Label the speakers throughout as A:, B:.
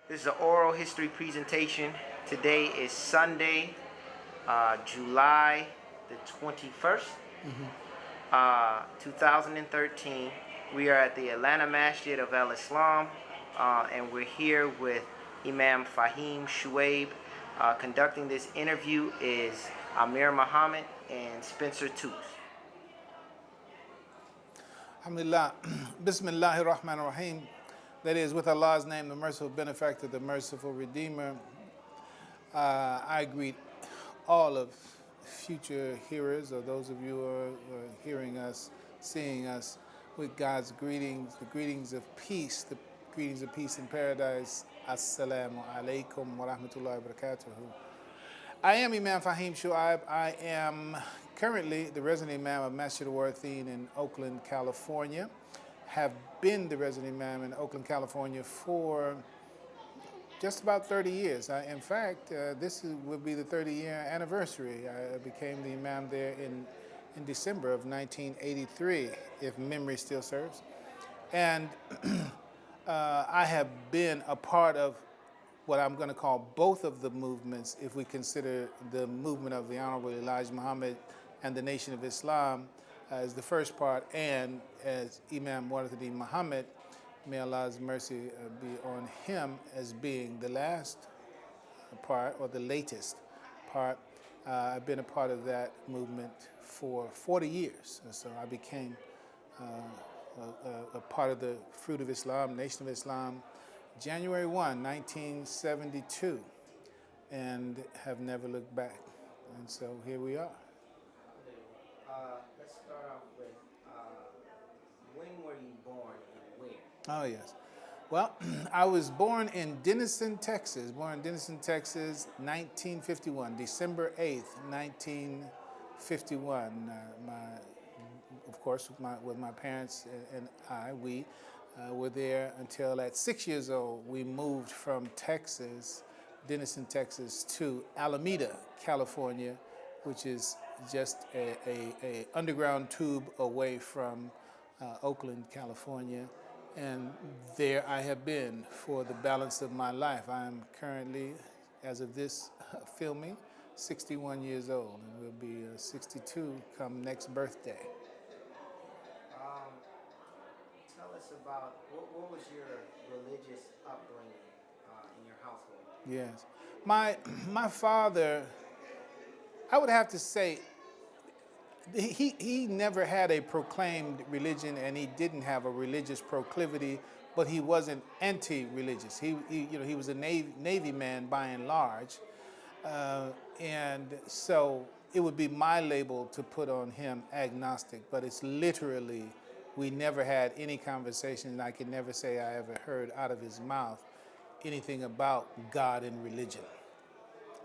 A: This is an oral history presentation. Today is Sunday, July the 21st, 2013. We are at the Atlanta Masjid of Al Islam, and we're here with Imam Faheem Shuaibe. Conducting this interview is Amir Muhammad and Spencer Toots.
B: Alhamdulillah. Bismillahir Rahmanir Rahim. That is, with Allah's name, the merciful benefactor, the merciful redeemer. I greet all of future hearers, or those of you who are hearing us, seeing us, with God's greetings, the greetings of peace, the greetings of peace in paradise. Assalamu alaikum wa rahmatullahi wa barakatuhu. I am Imam Faheem Shuaibe. I am currently the resident Imam of Masjid al-Warithin in Oakland, California. Have been the resident Imam in Oakland, California for just about 30 years. In fact, this will be the 30-year anniversary. I became the Imam there in December of 1983, if memory still serves. And I have been a part of what I'm going to call both of the movements, if we consider the movement of the Honorable Elijah Muhammad and the Nation of Islam as the first part, and as Imam Warithin Muhammad, may Allah's mercy be on him, as being the last part, or the latest part. I've been a part of that movement for 40 years. And so I became a part of the Fruit of Islam, Nation of Islam, January 1, 1972, and have never looked back. And so here we are.
A: Let's start off with when were you born and where?
B: Oh, yes. Well, I was born in Denison, Texas. 1951, December 8th, 1951. Of course, with my parents and we were there until at 6 years old. We moved from Texas, Denison, Texas, to Alameda, California, which is just a underground tube away from Oakland, California. And there I have been for the balance of my life. I am currently, as of this filming, 61 years old, and will be 62 come next birthday.
A: Tell us about what was your religious upbringing in your household?
B: Yes. My father, I would have to say, he never had a proclaimed religion, and he didn't have a religious proclivity, but he wasn't anti-religious. He was a Navy man by and large, and so it would be my label to put on him agnostic. But it's literally, we never had any conversation, and I can never say I ever heard out of his mouth anything about God and religion.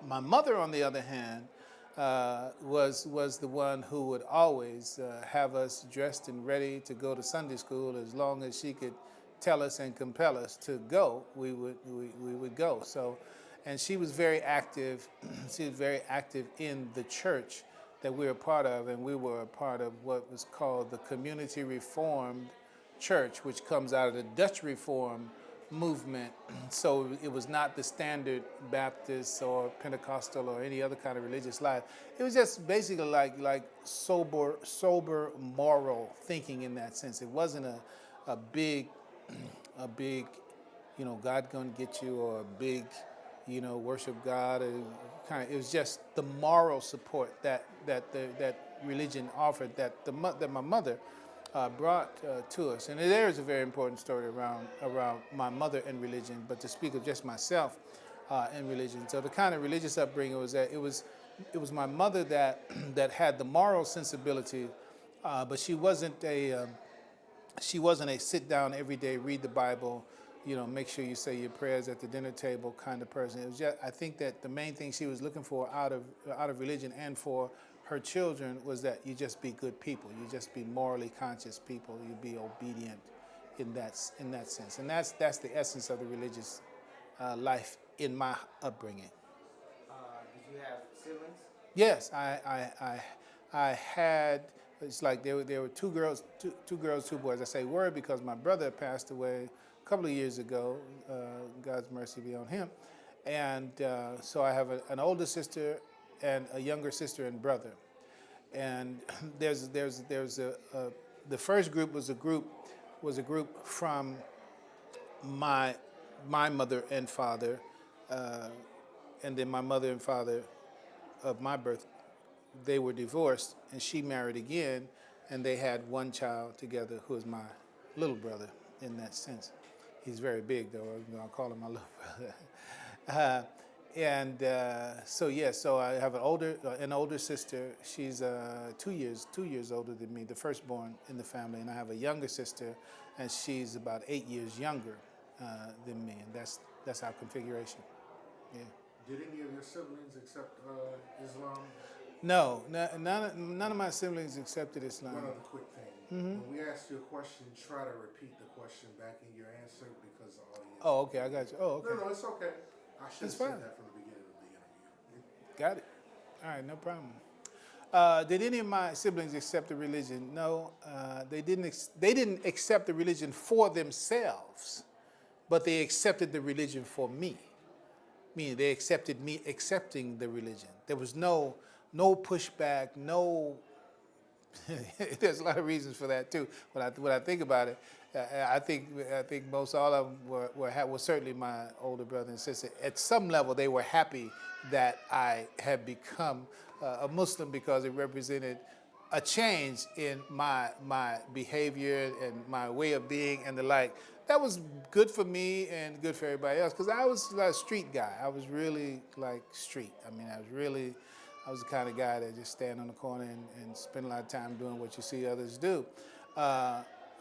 B: My mother, on the other hand, was the one who would always have us dressed and ready to go to Sunday school. As long as she could tell us and compel us to go, we would go. So, and she was very active. She was very active in the church that we were a part of, and we were a part of what was called the Community Reformed Church, which comes out of the Dutch Reform movement. So it was not the standard Baptist or Pentecostal or any other kind of religious life. It was just basically like sober moral thinking in that sense. It wasn't a big, God gonna get you, or a big, worship God. It was just the moral support that religion offered, that my mother brought to us. And there is a very important story around my mother and religion, but to speak of just myself and religion. So the kind of religious upbringing was that it was my mother that had the moral sensibility, but she wasn't a sit down every day, read the Bible, make sure you say your prayers at the dinner table kind of person. It was just, I think that the main thing she was looking for out of religion and for her children was that you just be good people. You just be morally conscious people. You be obedient in that sense. And that's the essence of the religious life in my upbringing.
A: Did you have siblings?
B: Yes, I had. It's like there were two girls, two boys. I say were because my brother passed away couple of years ago. God's mercy be on him. And so I have an older sister and a younger sister and brother. And the first group was a group from my mother and father, and then my mother and father of my birth, they were divorced, and she married again, and they had one child together, who is my little brother in that sense. He's very big, though. I'll call him my little brother. Uh, so I have an older sister. She's 2 years older than me, the firstborn in the family, and I have a younger sister, and she's about 8 years younger than me, and that's our configuration. Yeah.
C: Did any of your siblings accept Islam?
B: No, none of my siblings accepted Islam.
C: One other quick thing. When we ask you a question, try to repeat the question back in your answer because the audience.
B: Oh, okay, I got you. Oh, okay.
C: No, it's okay. I should have
B: It's
C: said
B: fine.
C: that from the beginning of the interview.
B: Got it. All right, no problem. Did any of my siblings accept the religion? No, they didn't. They didn't accept the religion for themselves, but they accepted the religion for me. Meaning they accepted me accepting the religion. There was no pushback, no. There's a lot of reasons for that too. When I think about it, I think most all of them were certainly my older brother and sister. At some level, they were happy that I had become a Muslim because it represented a change in my behavior and my way of being and the like. That was good for me and good for everybody else because I was like a street guy. I was really like street. I mean, I was the kind of guy that just stand on the corner and spend a lot of time doing what you see others do.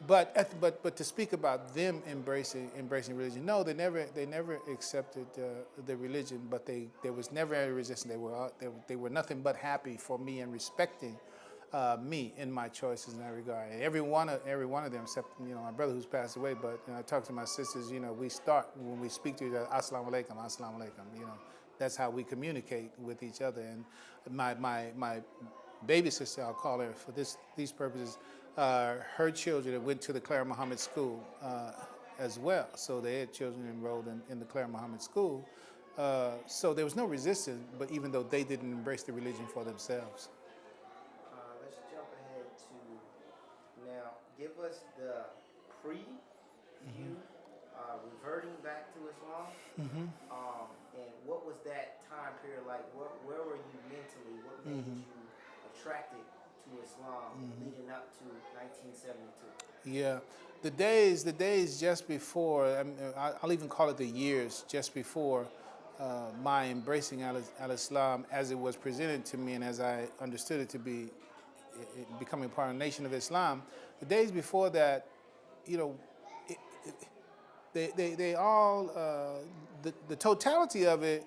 B: But to speak about them embracing religion, no, they never accepted the religion. But there was never any resistance. They were nothing but happy for me and respecting me in my choices in that regard. And every one of them, except my brother who's passed away. But I talk to my sisters. We start when we speak to each other, Assalamu alaikum, Assalamu alaikum. That's how we communicate with each other. And my baby sister, I'll call her for these purposes, her children went to the Clara Muhammad School as well. So they had children enrolled in the Clara Muhammad School. So there was no resistance, but even though they didn't embrace the religion for themselves.
A: Let's jump ahead to now. Give us the pre-you reverting back to Islam. And what was that time period like? Where were you mentally? What made you attracted to Islam leading up to 1972?
B: Yeah, the days just before, I'll even call it the years just before my embracing al-Islam as it was presented to me and as I understood it to be becoming part of the Nation of Islam. The days before that, they all, the totality of it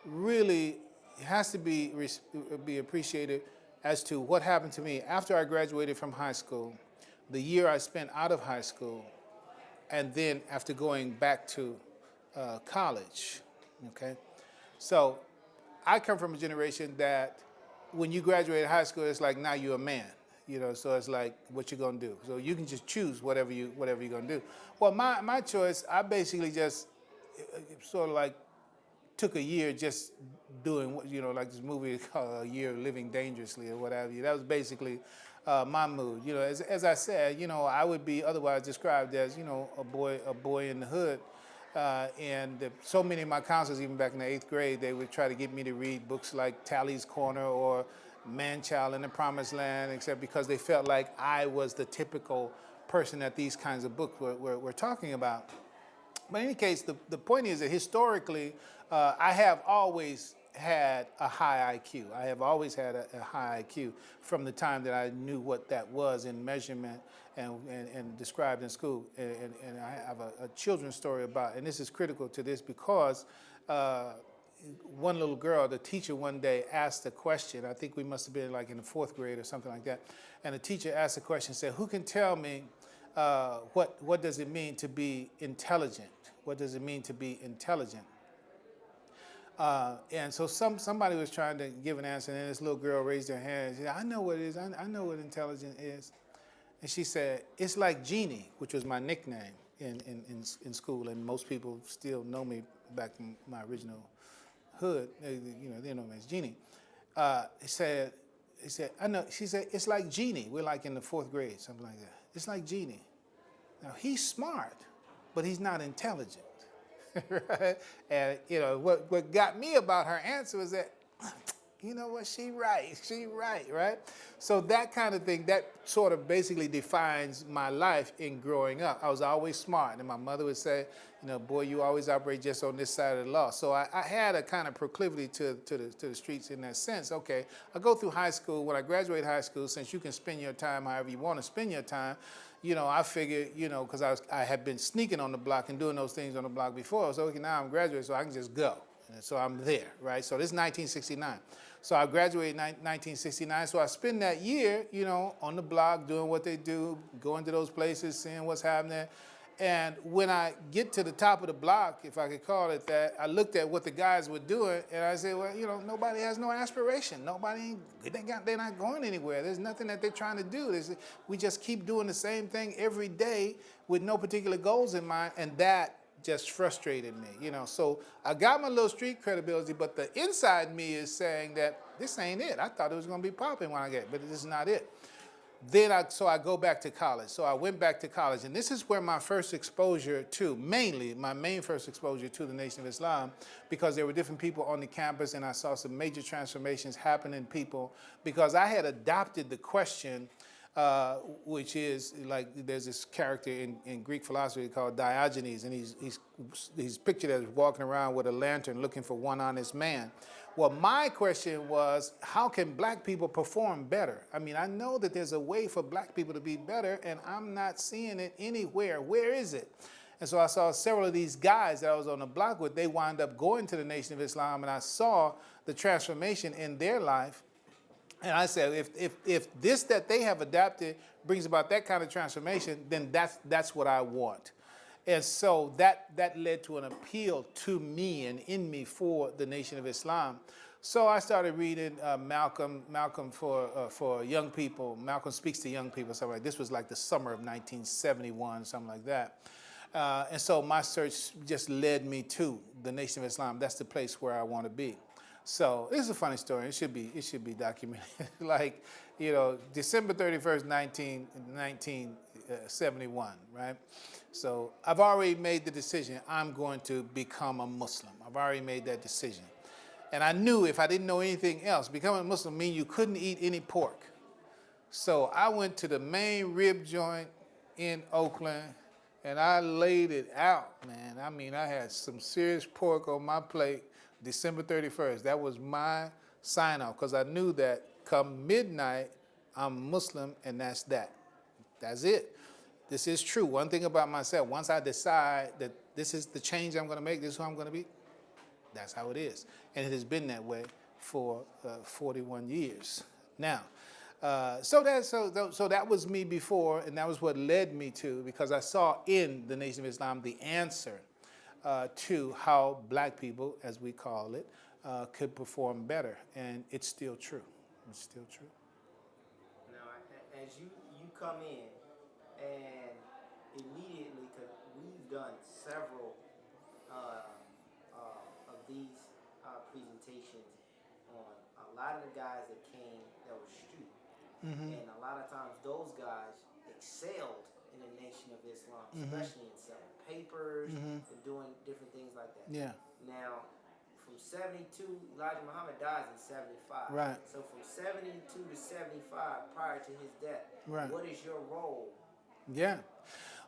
B: really has to be appreciated as to what happened to me after I graduated from high school, the year I spent out of high school, and then after going back to college, okay? So I come from a generation that when you graduate high school, it's like now you're a man. So it's like what you're gonna do. So you can just choose whatever you're gonna do. Well, my choice, I basically just sort of like took a year just doing what like this movie called A Year Living Dangerously or whatever. That was basically my mood. As I said, I would be otherwise described as a boy in the hood. And so many of my counselors, even back in the 8th grade, they would try to get me to read books like Tally's Corner or Man-Child in the Promised Land, except because they felt like I was the typical person that these kinds of books were talking about. But in any case, the point is that historically, I have always had a high IQ. I have always had a high IQ from the time that I knew what that was in measurement and described in school. And I have a children's story about, and this is critical to this because one little girl, the teacher one day asked a question. I think we must have been like in the 4th grade or something like that. And the teacher asked a question, said, who can tell me what does it mean to be intelligent? What does it mean to be intelligent? And so somebody was trying to give an answer, and then this little girl raised her hand and said, I know what it is. I know what intelligent is. And she said, it's like Jeannie, which was my nickname. in school, and most people still know me back from my original hood. They know me as Jeannie. He said, I know. She said, it's like Jeannie. We're like in the 4th grade, something like that. It's like Jeannie. Now he's smart, but he's not intelligent. Right? And what got me about her answer was that, you know what, she right? So that kind of thing, that sort of basically defines my life in growing up. I was always smart, and my mother would say, boy, you always operate just on this side of the law. So I had a kind of proclivity to the streets in that sense. Okay, I go through high school. When I graduate high school, since you can spend your time however you want to spend your time, I figured, because I had been sneaking on the block and doing those things on the block before. So okay, now I'm graduated, so I can just go. And so I'm there, right? So this is 1969. So I graduated in 1969. So I spend that year, on the block doing what they do, going to those places, seeing what's happening. And when I get to the top of the block, if I could call it that, I looked at what the guys were doing, and I said, well, nobody has no aspiration. They're not going anywhere. There's nothing that they're trying to do. We just keep doing the same thing every day with no particular goals in mind, and that just frustrated me, So I got my little street credibility, but the inside me is saying that this ain't it. I thought it was going to be popping when I get it, but this is not it. So I go back to college. So I went back to college, and this is where my first exposure to, my main first exposure to the Nation of Islam, because there were different people on the campus, and I saw some major transformations happen in people, because I had adopted the question, which is like, there's this character in Greek philosophy called Diogenes, and he's pictured as walking around with a lantern looking for one honest man. Well, my question was, how can black people perform better? I mean, I know that there's a way for black people to be better, and I'm not seeing it anywhere. Where is it? And so I saw several of these guys that I was on the block with. They wound up going to the Nation of Islam, and I saw the transformation in their life. And I said, if this that they have adapted brings about that kind of transformation, then that's what I want. And so that led to an appeal to me and in me for the Nation of Islam. So I started reading Malcolm for young people. Malcolm speaks to young people, something like this. Was like the summer of 1971, something like that. And so my search just led me to the Nation of Islam. That's the place where I want to be. So this is a funny story. It should be documented. Like, December 31st, 1971, right? So I've already made the decision. I'm going to become a Muslim. I've already made that decision. And I knew if I didn't know anything else, becoming a Muslim means you couldn't eat any pork. So I went to the main rib joint in Oakland, and I laid it out, man. I mean, I had some serious pork on my plate December 31st. That was my sign-off, because I knew that come midnight, I'm Muslim, and that's that. That's it. This is true. One thing about myself, once I decide that this is the change I'm going to make, this is who I'm going to be, that's how it is. And it has been that way for 41 years now. So that was me before, and that was what led me to, because I saw in the Nation of Islam the answer to how black people, as we call it, could perform better. And it's still true. It's still true.
A: Now, as you come in, and immediately, because we've done several of these presentations on a lot of the guys that came that were students. Mm-hmm. And a lot of times those guys excelled in the Nation of Islam, especially in selling papers and doing different things like that.
B: Yeah.
A: Now, from 72, Elijah Muhammad dies in 75.
B: Right.
A: So from 72 to 75, prior to his death, right, what is your role?
B: Yeah.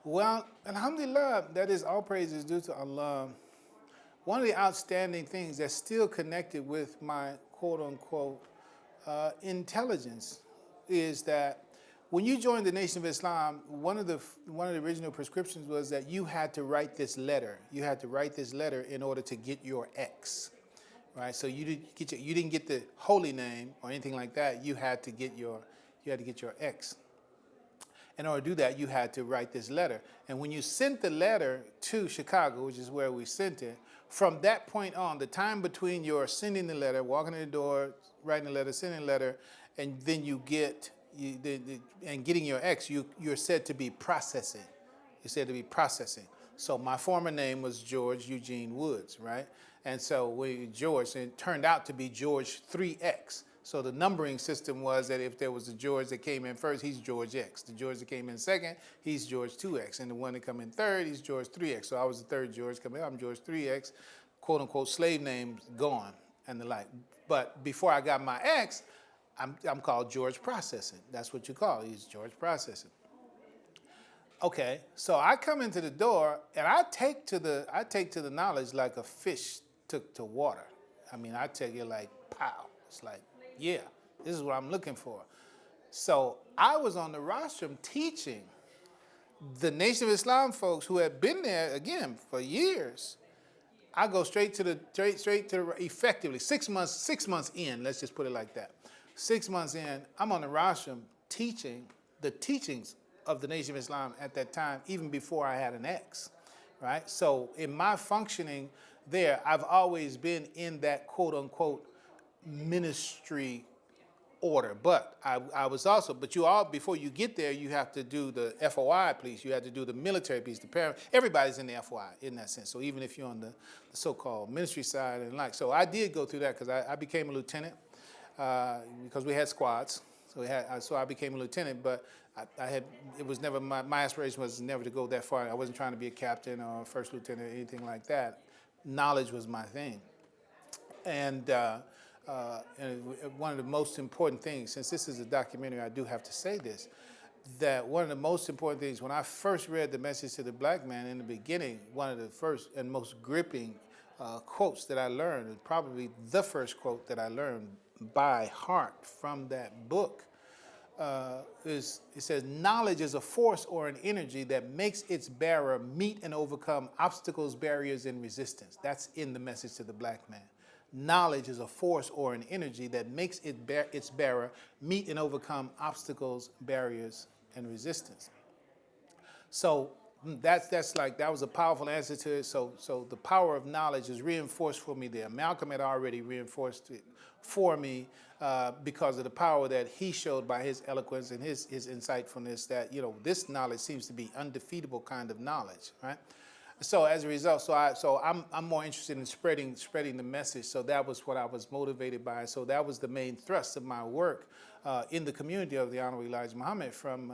B: Well, alhamdulillah, that is all praise is due to Allah. One of the outstanding things that's still connected with my quote-unquote intelligence is that when you joined the Nation of Islam, one of the original prescriptions was that you had to write this letter. You had to write this letter in order to get your X, right? So you didn't get the holy name or anything like that. You had to get your X. In order to do that, you had to write this letter. And when you sent the letter to Chicago, which is where we sent it, from that point on, the time between your sending the letter, walking to the door, writing the letter, sending the letter, and then and getting your X, you're said to be processing. It said to be processing. So my former name was George Eugene Woods, right? And so George, and it turned out to be George 3X. So the numbering system was that if there was a George that came in first, he's George X. The George that came in second, he's George 2X. And the one that come in third, he's George 3X. So I was the third George coming in. I'm George 3X, quote unquote, slave names gone and the like. But before I got my X, I'm called George Processing. That's what you call it. He's George Processing. Okay, so I come into the door and I take to the knowledge like a fish took to water. I mean, I take it like pow. It's like, yeah, this is what I'm looking for. So I was on the rostrum teaching the Nation of Islam folks who had been there again for years. I go straight to the effectively 6 months in. Let's just put it like that. 6 months in, I'm on the rostrum teaching the teachings of the Nation of Islam at that time, even before I had an X, right? So in my functioning there, I've always been in that quote unquote ministry order. But I was also, but you all, before you get there, you have to do the FOI piece. You have to do the military piece, the parent. Everybody's in the FOI in that sense. So even if you're on the so-called ministry side and like, so I did go through that because I became a lieutenant because we had squads. So I became a lieutenant, but it was never, my aspiration was never to go that far. I wasn't trying to be a captain or a first lieutenant or anything like that. Knowledge was my thing. And one of the most important things, since this is a documentary, I do have to say this, that one of the most important things, when I first read The Message to the Black Man in the beginning, one of the first and most gripping quotes that I learned, and probably the first quote that I learned by heart from that book, it says, knowledge is a force or an energy that makes its bearer meet and overcome obstacles, barriers, and resistance. That's in The Message to the Black Man. Knowledge is a force or an energy that makes its bearer meet and overcome obstacles, barriers, and resistance. So that was a powerful answer to it. So the power of knowledge is reinforced for me there. Malcolm had already reinforced it for me because of the power that he showed by his eloquence and his insightfulness, that, you know, this knowledge seems to be undefeatable kind of knowledge, right? So as a result, I'm more interested in spreading the message. So that was what I was motivated by. So that was the main thrust of my work in the community of the Honorable Elijah Muhammad from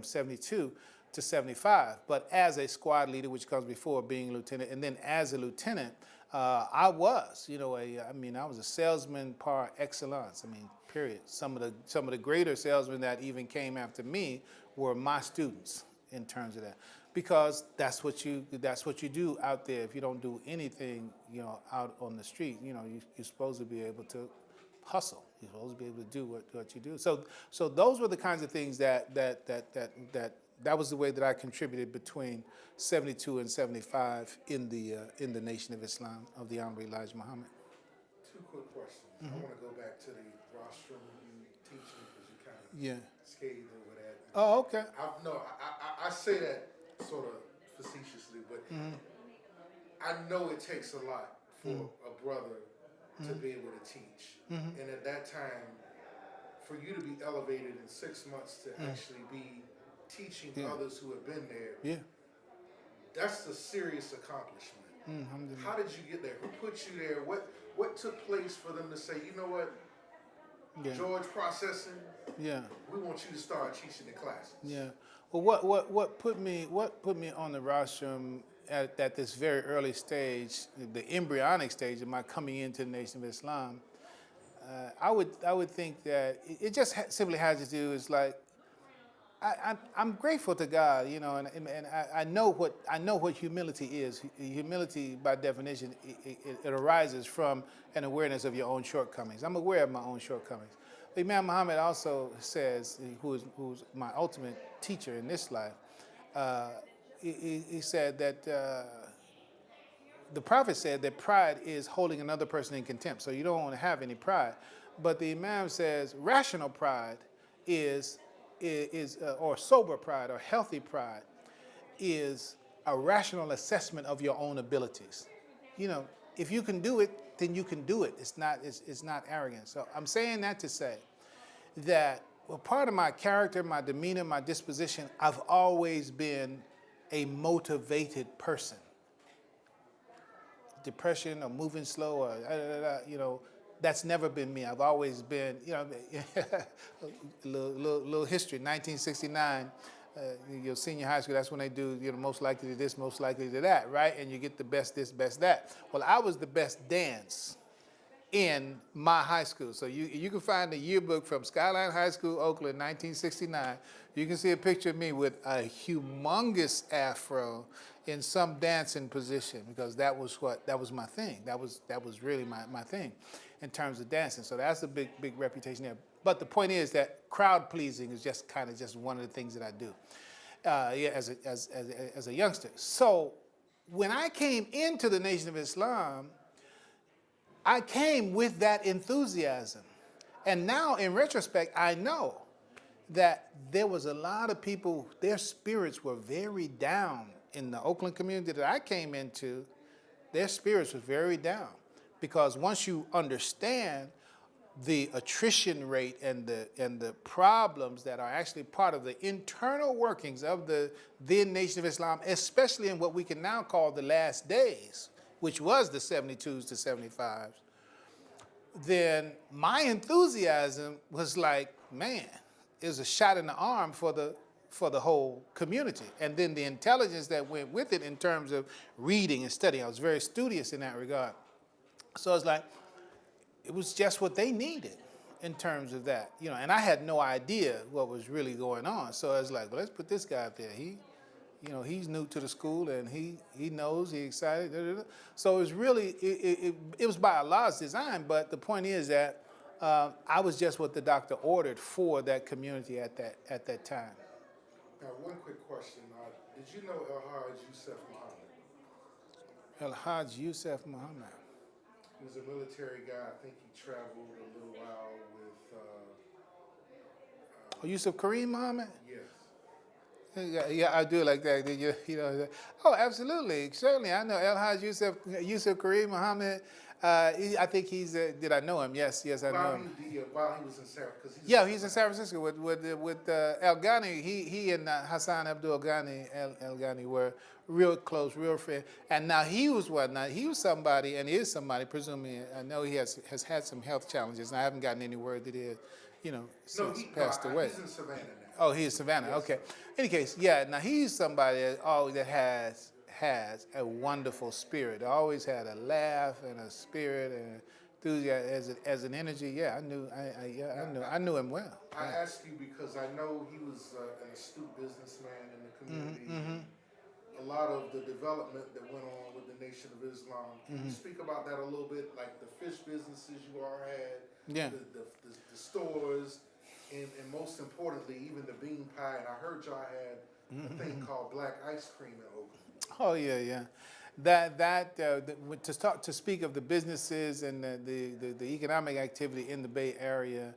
B: 72 to 75. But as a squad leader, which comes before being a lieutenant, and then as a lieutenant, I was, you know, I was a salesman par excellence. I mean, period. Some of the greater salesmen that even came after me were my students in terms of that. Because that's what you do out there. If you don't do anything, you know, out on the street, you know, you're supposed to be able to hustle. You're supposed to be able to do what you do. So those were the kinds of things that was the way that I contributed between 72 and 75 in the Nation of Islam of the Honorable Elijah Muhammad.
C: Two quick questions. I want to go back to the rostrum you teaching because you kind of scathed over that.
B: Oh, okay.
C: I say that sort of facetiously, but I know it takes a lot for a brother to be able to teach. And at that time, for you to be elevated in 6 months to actually be teaching others who have been there, that's a serious accomplishment. How did you get there? Who put you there? What took place for them to say, you know what, George Processing, we want you to start teaching the classes? Yeah.
B: Well, what put me on the rostrum at this very early stage, the embryonic stage of my coming into the Nation of Islam, I would think that it just simply has to do is like I'm grateful to God, you know, and I know what humility is. Humility, by definition, it arises from an awareness of your own shortcomings. I'm aware of my own shortcomings. Imam Muhammad also says, who's my ultimate teacher in this life, he said that the Prophet said that pride is holding another person in contempt. So you don't want to have any pride. But the Imam says rational pride or sober pride or healthy pride is a rational assessment of your own abilities. You know, if you can do it, then you can do it. It's not arrogance. So I'm saying that to say that Well, part of my character, my demeanor, my disposition, I've always been a motivated person. Depression or moving slow or that's never been me. I've always been, a little history. 1969, your senior high school. That's when they do, most likely to this, most likely to that, right? And you get the best this, best that. Well, I was the best dance in my high school. So you can find the yearbook from Skyline High School, Oakland, 1969. You can see a picture of me with a humongous afro in some dancing position because that was my thing. That was really my thing in terms of dancing. So that's a big reputation there. But the point is that crowd pleasing is just kind of just one of the things that I do. As a youngster. So when I came into the Nation of Islam, I came with that enthusiasm. And now, in retrospect, I know that there was a lot of people, their spirits were very down in the Oakland community that I came into. Their spirits were very down because once you understand the attrition rate and the problems that are actually part of the internal workings of the then Nation of Islam, especially in what we can now call the last days, which was the 72s to 75s, then my enthusiasm was like, man, it was a shot in the arm for the whole community. And then the intelligence that went with it in terms of reading and studying. I was very studious in that regard. So it's like, it was just what they needed in terms of that. And I had no idea what was really going on. So I was like, well, let's put this guy up there. He's new to the school and he knows, he's excited. Da, da, da. So it was really, it was by Allah's design, but the point is that I was just what the doctor ordered for that community at that time.
C: Now, one quick question. Did you know El-Hajj Yusuf Muhammad?
B: El-Hajj Yusuf Muhammad.
C: He was a military guy. I think he traveled a little while with...
B: Yusuf Kareem Muhammad?
C: Yes.
B: Yeah, I do like that. Oh, absolutely. Certainly, I know El-Hajj Yusuf Kareem Muhammad. I think he's. Did I know him? Yes, I know him.
C: While he was in San Francisco.
B: Yeah, he's in San Francisco with El Ghani. He and Hassan Abdul Ghani, El Ghani were real close, real friends. And now he was what? Now he was somebody, and is somebody. Presumably, I know he has had some health challenges. And I haven't gotten any word that he has, since passed away.
C: He's in Savannah now.
B: Oh, he's Savannah.
C: Yes.
B: Okay. In any case, yeah. Now he's somebody that has a wonderful spirit. Always had a laugh and a spirit and enthusiasm as an energy. Yeah, I knew him well.
C: I ask you because I know he was an astute businessman in the community.
B: Mm-hmm.
C: A lot of the development that went on with the Nation of Islam. Can you speak about that a little bit? Like the fish businesses you all had,
B: Yeah.
C: the stores, and most importantly, even the bean pie. And I heard y'all had a thing called black ice cream in Oakland.
B: Oh yeah. To speak of the businesses and the economic activity in the Bay Area,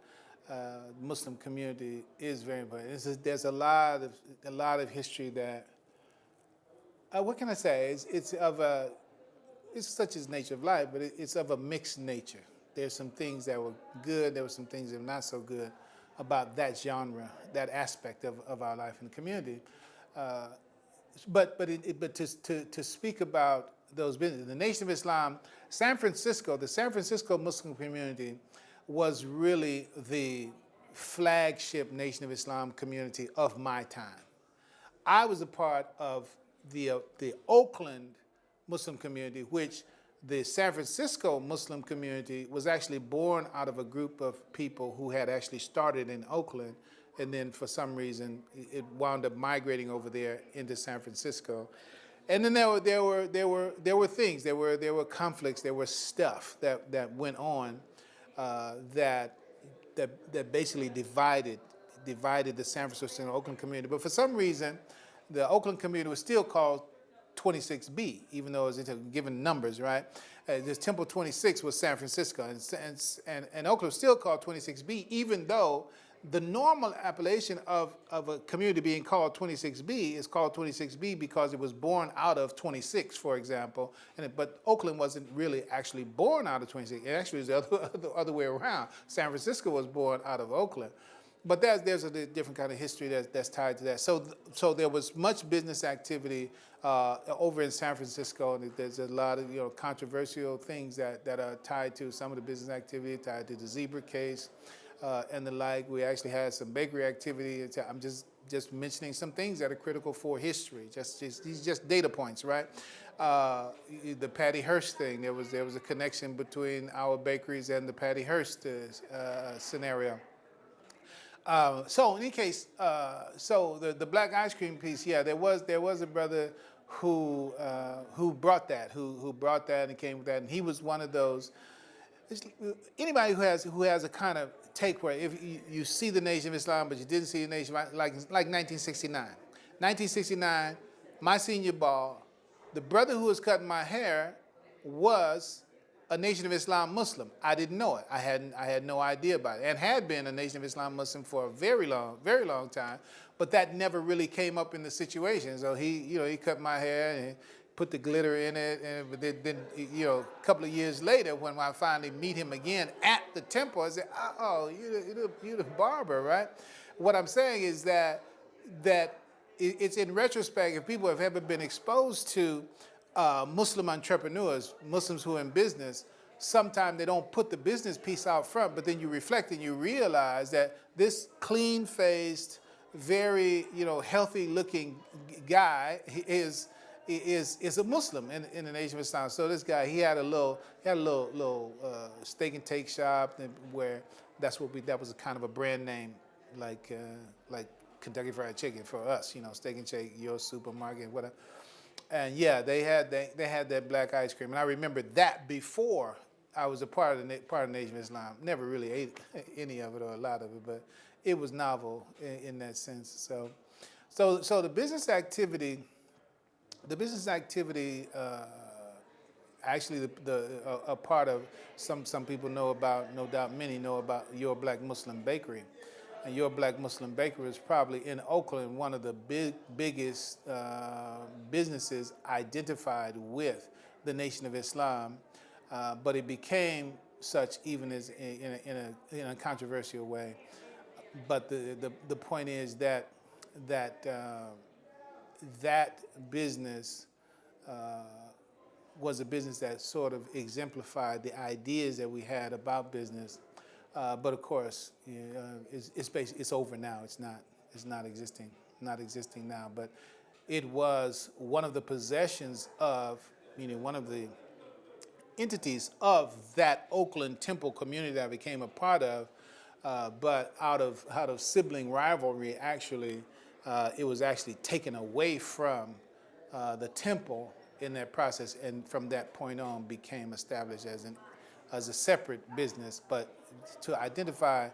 B: Muslim community is very important. There's a lot of history that. What can I say? It's such as nature of life, but it's of a mixed nature. There's some things that were good. There were some things that were not so good about that genre, that aspect of our life in the community. But to speak about those businesses, the Nation of Islam, the San Francisco Muslim community was really the flagship Nation of Islam community of my time. I was a part of the Oakland Muslim community, which the San Francisco Muslim community was actually born out of a group of people who had actually started in Oakland, and then for some reason it wound up migrating over there into San Francisco. And then there were things, there were conflicts, there was stuff that went on that basically divided the San Francisco and Oakland community. But for some reason, the Oakland community was still called 26B, even though it was given numbers, right? This Temple 26 was San Francisco, and Oakland was still called 26B, even though the normal appellation of a community being called 26B is called 26B because it was born out of 26, for example. But Oakland wasn't really actually born out of 26. It actually was the other way around. San Francisco was born out of Oakland. But there's a different kind of history that's tied to that. So there was much business activity over in San Francisco, and there's a lot of controversial things that are tied to some of the business activity tied to the zebra case and the like. We actually had some bakery activity. I'm just mentioning some things that are critical for history. These just data points, right? The Patty Hearst thing. There was a connection between our bakeries and the Patty Hearst scenario. So in any case, so the black ice cream piece, yeah, there was a brother who brought that, who brought that and came with that, and he was one of those. Anybody who has a kind of take where if you see the Nation of Islam but you didn't see the Nation like 1969, 1969, my senior ball, the brother who was cutting my hair was a Nation of Islam Muslim. I didn't know it. I had no idea about it, and had been a Nation of Islam Muslim for a very long time. But that never really came up in the situation. So he cut my hair and put the glitter in it, and then a couple of years later, when I finally meet him again at the temple, I said, "Oh, you're the barber, right?" What I'm saying is that it's in retrospect. If people have ever been exposed to Muslim entrepreneurs, Muslims who are in business, sometimes they don't put the business piece out front, but then you reflect and you realize that this clean-faced, very healthy-looking guy is a Muslim in the Nation of Islam. So this guy, he had a little steak and take shop where that was a kind of a brand name like Kentucky Fried Chicken for us, Steak and Shake, your supermarket, whatever. And yeah, they had that black ice cream, and I remember that before I was a part of the Nation of Islam. Never really ate any of it or a lot of it, but it was novel in that sense. So the business activity, actually a part of some people know about, no doubt many know about Your Black Muslim Bakery. And Your Black Muslim Bakery is probably in Oakland one of the biggest businesses identified with the Nation of Islam, but it became such even as in a controversial way. But the point is that business was a business that sort of exemplified the ideas that we had about business. But of course, it's over now. It's not existing now. But it was one of the possessions of, meaning one of the entities of that Oakland Temple community that I became a part of. But out of sibling rivalry, actually, it was actually taken away from the temple in that process, and from that point on became established as a separate business. But to identify,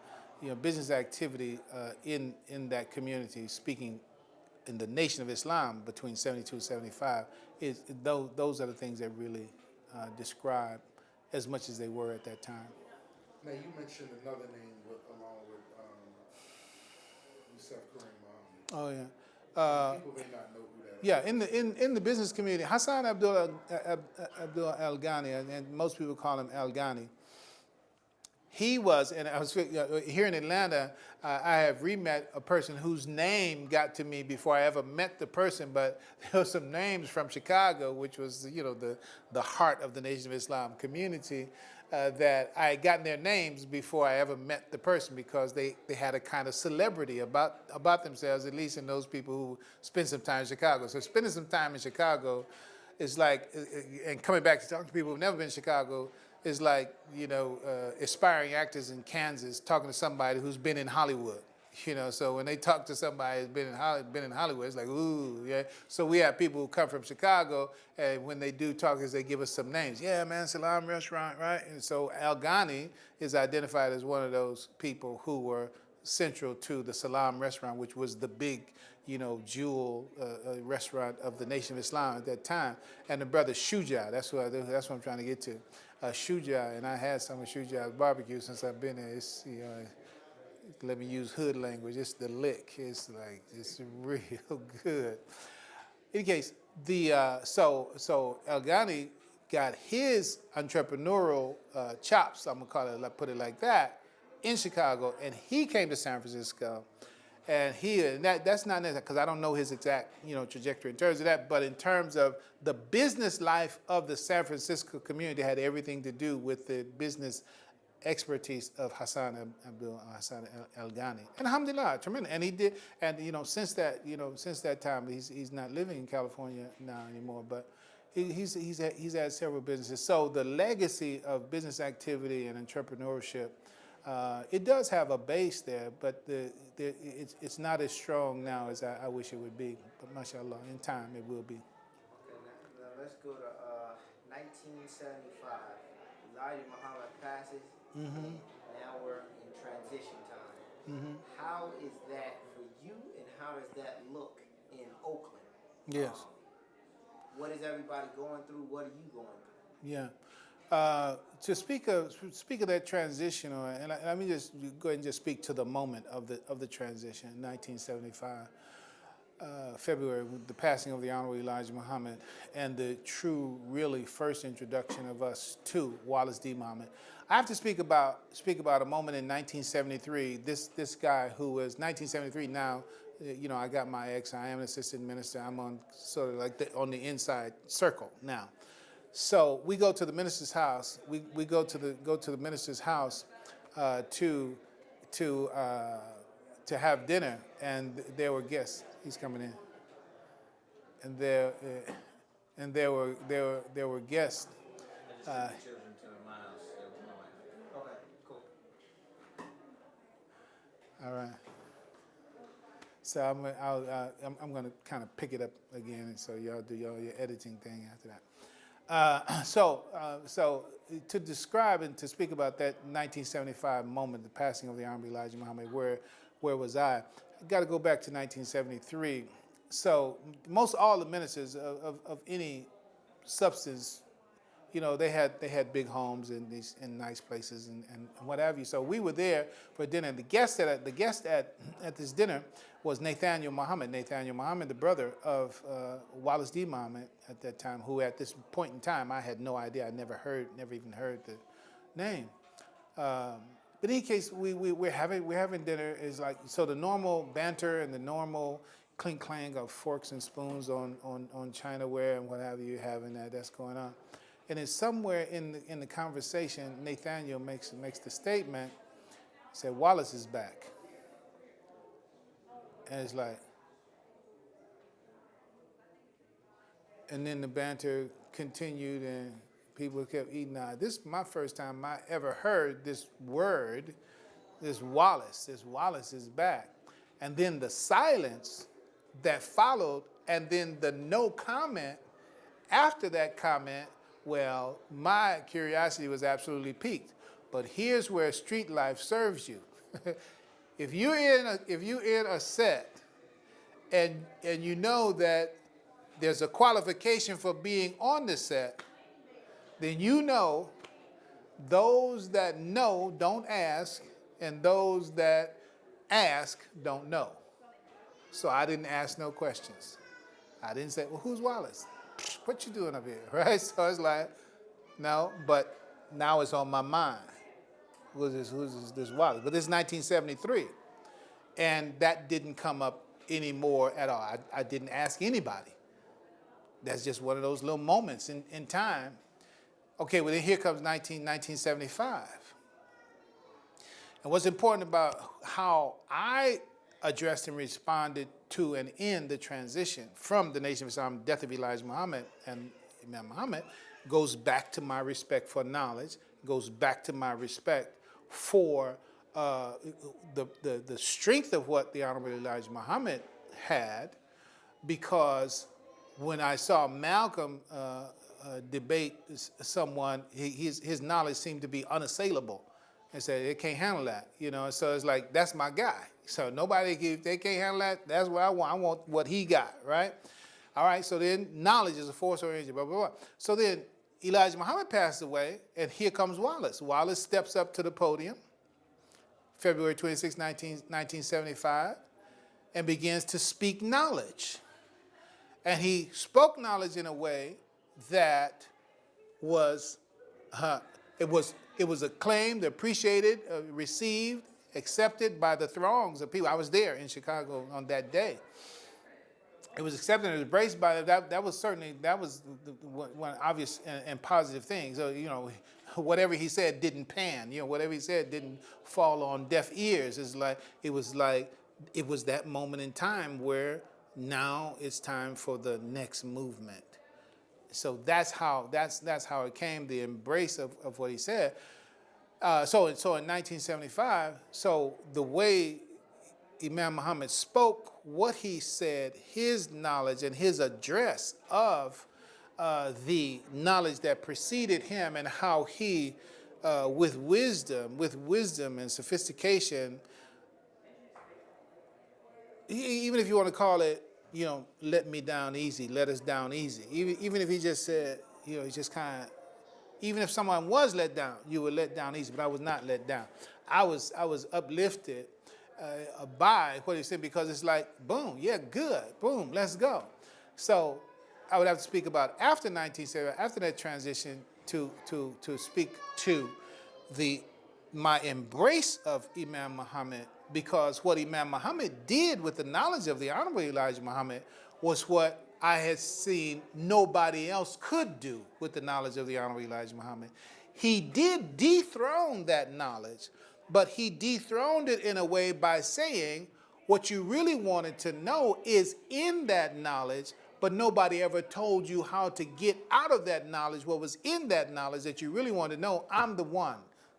B: business activity in that community, speaking in the Nation of Islam between 72 and 75, those are the things that really describe as much as they were at that time.
C: Now you mentioned another name along with Yusuf Kareem Muhammad.
B: Oh yeah.
C: People may not know who that is.
B: Yeah, in the business community, Hassan Abdul Al Ghani, and most people call him Al Ghani. He was, and I was here in Atlanta. I have re-met a person whose name got to me before I ever met the person. But there were some names from Chicago, which was the heart of the Nation of Islam community, that I had gotten their names before I ever met the person, because they had a kind of celebrity about themselves, at least in those people who spend some time in Chicago. So spending some time in Chicago is like, and coming back to talk to people who've never been to Chicago, is like, aspiring actors in Kansas talking to somebody who's been in Hollywood. So when they talk to somebody who's been in Hollywood, it's like, ooh, yeah. So we have people who come from Chicago, and when they do talk, they give us some names. Yeah, man, Salam Restaurant, right? And so Al Ghani is identified as one of those people who were central to the Salam Restaurant, which was the big, jewel restaurant of the Nation of Islam at that time. And the brother Shuja, that's what I'm trying to get to. Shuja, and I had some of Shuja's barbecue since I've been there. It's, let me use hood language. It's the lick. It's real good. In any case, so Al Ghani got his entrepreneurial chops, I'm gonna put it like that, in Chicago, and he came to San Francisco. And that's not necessary because I don't know his exact trajectory in terms of that, but in terms of the business life of the San Francisco community had everything to do with the business expertise of Hassan Al Ghani. And alhamdulillah, tremendous. And he did, and since that time, he's not living in California now anymore, but he's had several businesses. So the legacy of business activity and entrepreneurship, it does have a base there, but it's not as strong now as I wish it would be. But mashallah, in time it will be.
A: Okay, now let's go to 1975. Elijah Muhammad passes.
B: Mm-hmm.
A: Now we're in transition time.
B: Mm-hmm.
A: How is that for you, and how does that look in Oakland?
B: Yes.
A: What is everybody going through? What are you going through?
B: Yeah. To speak of that transition, and let me just go ahead and just speak to the moment of the transition, 1975, February, the passing of the Honorable Elijah Muhammad, and the true, really first introduction of us to Wallace D. Muhammad. I have to speak about a moment in 1973. This guy who was 1973 now. I got my ex. I am an assistant minister. I'm on sort of like on the inside circle now. So we go to the minister's house. We go to the minister's house to have dinner, and there were guests. He's coming in, and there were guests.
A: Okay, cool.
B: All right. So I'm going to kind of pick it up again, and so y'all do your editing thing after that. So to describe and to speak about that 1975 moment, the passing of the Honorable Elijah Muhammad, where was I? I got to go back to 1973. So most all the ministers of any substance, they had big homes in nice places and what have you. So we were there for dinner. The guest at this dinner was Nathaniel Muhammad, the brother of Wallace D. Muhammad at that time, who at this point in time I had no idea. I never even heard the name. But in any case, we're having dinner. Is like, so the normal banter and the normal clink clang of forks and spoons on chinaware and what have you, having that's going on. And it's somewhere in the conversation, Nathaniel makes the statement, said, Wallace is back. And it's like, and then the banter continued and people kept eating. Now, this is my first time I ever heard this word, this Wallace is back. And then the silence that followed, and then the no comment after that comment. Well, my curiosity was absolutely piqued. But here's where street life serves you. If you're in a set and you know that there's a qualification for being on the set, then you know those that know don't ask, and those that ask don't know. So I didn't ask no questions. I didn't say, well, who's Wallace? What you doing up here, right? So it's like, no, but now it's on my mind. Who's this Wallace? But this is 1973, and that didn't come up anymore at all. I didn't ask anybody. That's just one of those little moments in time. Okay, well then here comes 1975. And what's important about how I addressed and responded to and in the transition from the Nation of Islam, death of Elijah Muhammad and Imam Muhammad, goes back to my respect for knowledge, goes back to my respect for the strength of what the Honorable Elijah Muhammad had, because when I saw Malcolm debate someone, his knowledge seemed to be unassailable. And said, they can't handle that, So it's like, that's my guy. So if they can't handle that, that's what I want. I want what he got, right? All right, so then knowledge is a force or energy, blah, blah, blah. So then Elijah Muhammad passed away, and here comes Wallace. Wallace steps up to the podium, February 26, 1975, and begins to speak knowledge. And he spoke knowledge in a way that was It was acclaimed, appreciated, received, accepted by the throngs of people. I was there in Chicago on that day. It was accepted and embraced by that. That was certainly one obvious and positive thing. So whatever he said didn't pan. Whatever he said didn't fall on deaf ears. It was that moment in time where now it's time for the next movement. So that's how it came. The embrace of what he said. So in 1975. So the way Imam Muhammad spoke, what he said, his knowledge and his address of the knowledge that preceded him, and how he, with wisdom and sophistication, even if you want to call it, let me down easy, let us down easy. Even if he just said, he just kind of, even if someone was let down, you were let down easy, but I was not let down. I was uplifted by what he said, because it's like, boom, yeah, good, boom, let's go. So I would have to speak about after 1970, after that transition, to speak to my embrace of Imam Muhammad, because what Imam Muhammad did with the knowledge of the Honorable Elijah Muhammad was what I had seen nobody else could do with the knowledge of the Honorable Elijah Muhammad. He did dethrone that knowledge, but he dethroned it in a way by saying what you really wanted to know is in that knowledge, but nobody ever told you how to get out of that knowledge what was in that knowledge that you really wanted to know. I'm the one